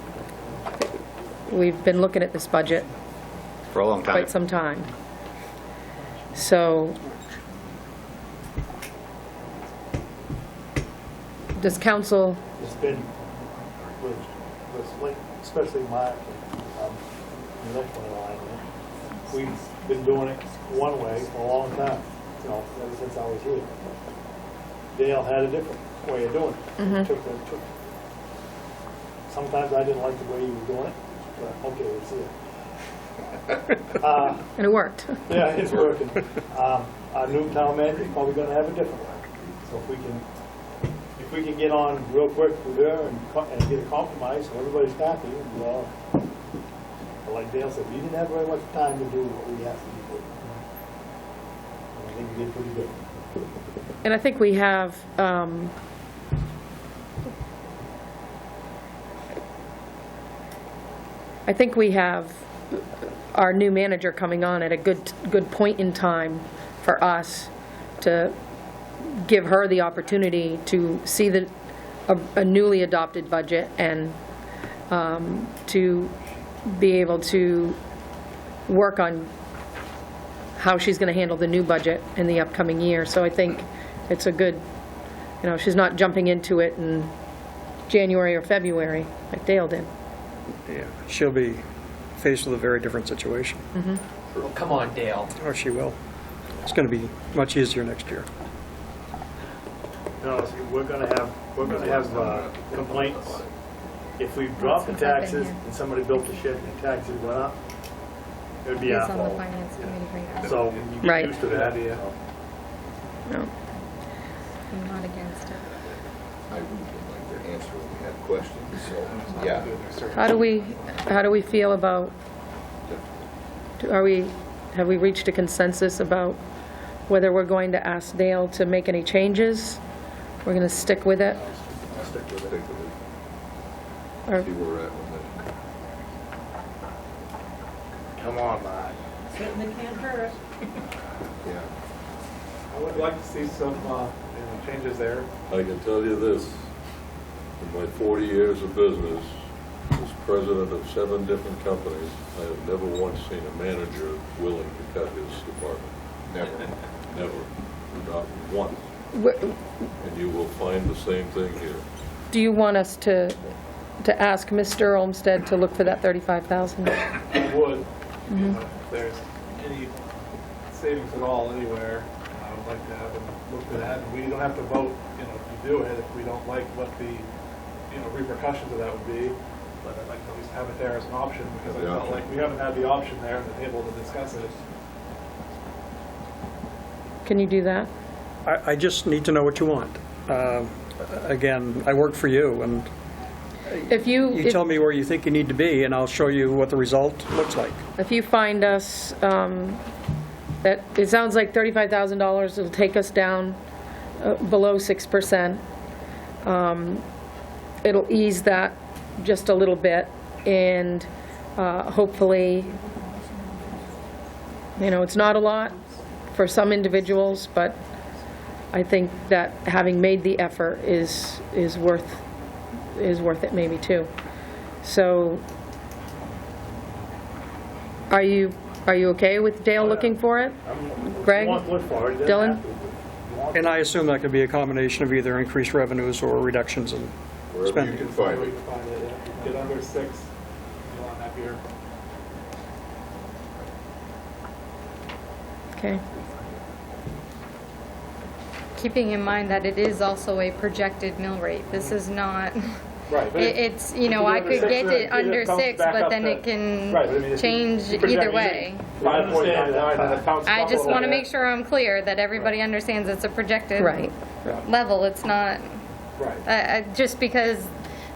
We've been looking at this budget For a long time. quite some time. So, does council, It's been, with like, especially Mark and Nick went along, we've been doing it one way for a long time, ever since I was here. Dale had a different way of doing it. Sometimes I didn't like the way you were doing it, but okay, let's see it. and it worked. Yeah, it's working. Our new town manager is probably gonna have a different one. So if we can get on real quick with her and get a compromise, so everybody's happy, well, like Dale said, we didn't have very much time to do what we asked to do. And I think we did pretty good. And I think we have, our new manager coming on at a good point in time for us to give her the opportunity to see a newly adopted budget and to be able to work on how she's going to handle the new budget in the upcoming year. So I think it's a good, she's not jumping into it in January or February like Dale did. Yeah, she'll be faced with a very different situation. Oh, come on, Dale. Or she will. It's going to be much easier next year. No, see, we're gonna have complaints. If we dropped the taxes and somebody built a shed and the taxes went up, it would be our It's on the fault. finance committee right now. So you Right. get used to that. No. I'm not against it. I would like to answer when we have questions, so, yeah. How do we feel about, have we reached a consensus about whether we're going to ask Dale to make any changes We're going to stick with it? I'll stick with it. Or- See where we're at with Come on, Mark. Certainly can't hurt. it. Yeah. I would like to see some, changes there. I can tell you this, in my 40 years of business, as president of 7 different companies, I have never once seen a manager willing to cut his department. Never. Never. Not once. And you will find the same thing here. Do you want us to ask Mr. Olmsted to look for that 35,000? I would, if there's any savings at all anywhere, I would like to have them look at that. And we don't have to vote, if you do it, if we don't like what the, repercussions of that would be. But I'd like to at least have it there as an option, because I felt like we haven't had the option there on the table to discuss it. Can you do that? I just need to know what you want. Again, I work for you, and If you, you tell me where you think you need to be, and I'll show you what the result looks like. if you find us, that, it sounds like $35,000 will take us down below 6%. It'll ease that just a little bit, and hopefully, it's not a lot for some individuals, but I think that having made the effort is worth it maybe too. So, are you okay with Dale looking for it? Greg? Look for it. Dylan? And I assume that could be a combination of either increased revenues or reductions in Wherever you spending. can find We it. can find it, get under 6, I'm happier. Okay. Keeping in mind that it is also a projected mill rate. This is not, Right. but it's, if you I do could under get 6, it under comes 6, back but up then to- it can Right, but I mean, if you- change you project either way. 5.99, and it counts I just double want to that. make sure I'm clear that everybody understands it's a projected Right. level. It's not, Right. just because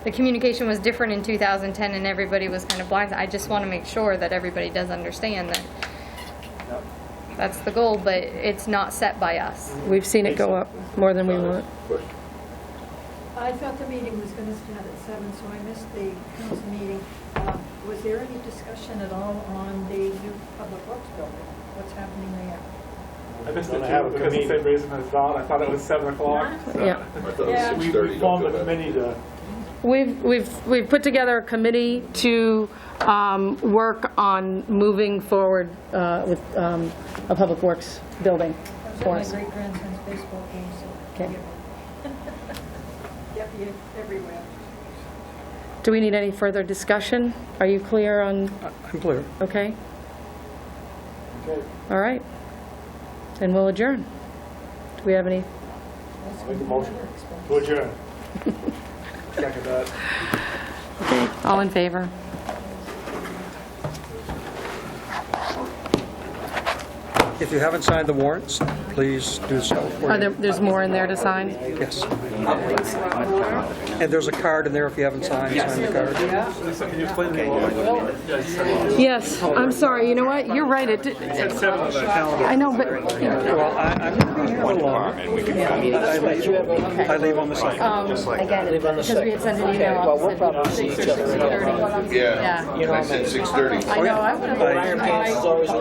the communication was different in 2010 and everybody was kind of blind, I just want to make sure that everybody does understand that that's the goal, but it's not set by us. We've seen it go up more than we want. Question. I thought the meeting was going to start at 7, so I missed the council meeting. Was there any discussion at all on the new public works building? What's happening there? I missed it Gonna have too, a because the committee. same reason as Don, I thought it was 7 o'clock. Yeah. I thought Yeah. it was We 6:30. formed a committee to, We've put together a committee to work on moving forward with a public works building I was for at my us. great-grandson's baseball game, so. Okay. Yep, you're everywhere. Do we need any further discussion? Are you clear on, I'm clear. okay? All right. Then we'll adjourn. Do we have any? make a motion to adjourn. Second that. Okay, all in favor? If you haven't signed the warrants, please do so. There's more in there to sign? Yes. And there's a card in there if you haven't signed the card. Lisa, can you explain to me Yes, I'm sorry, you know what, you're right, it did, I know, but, Well, I'm going to be here a little longer. I leave on the second. again, because we had sent an email out that said 6:30. Yeah. You know, I said 6:30. I know, I would have.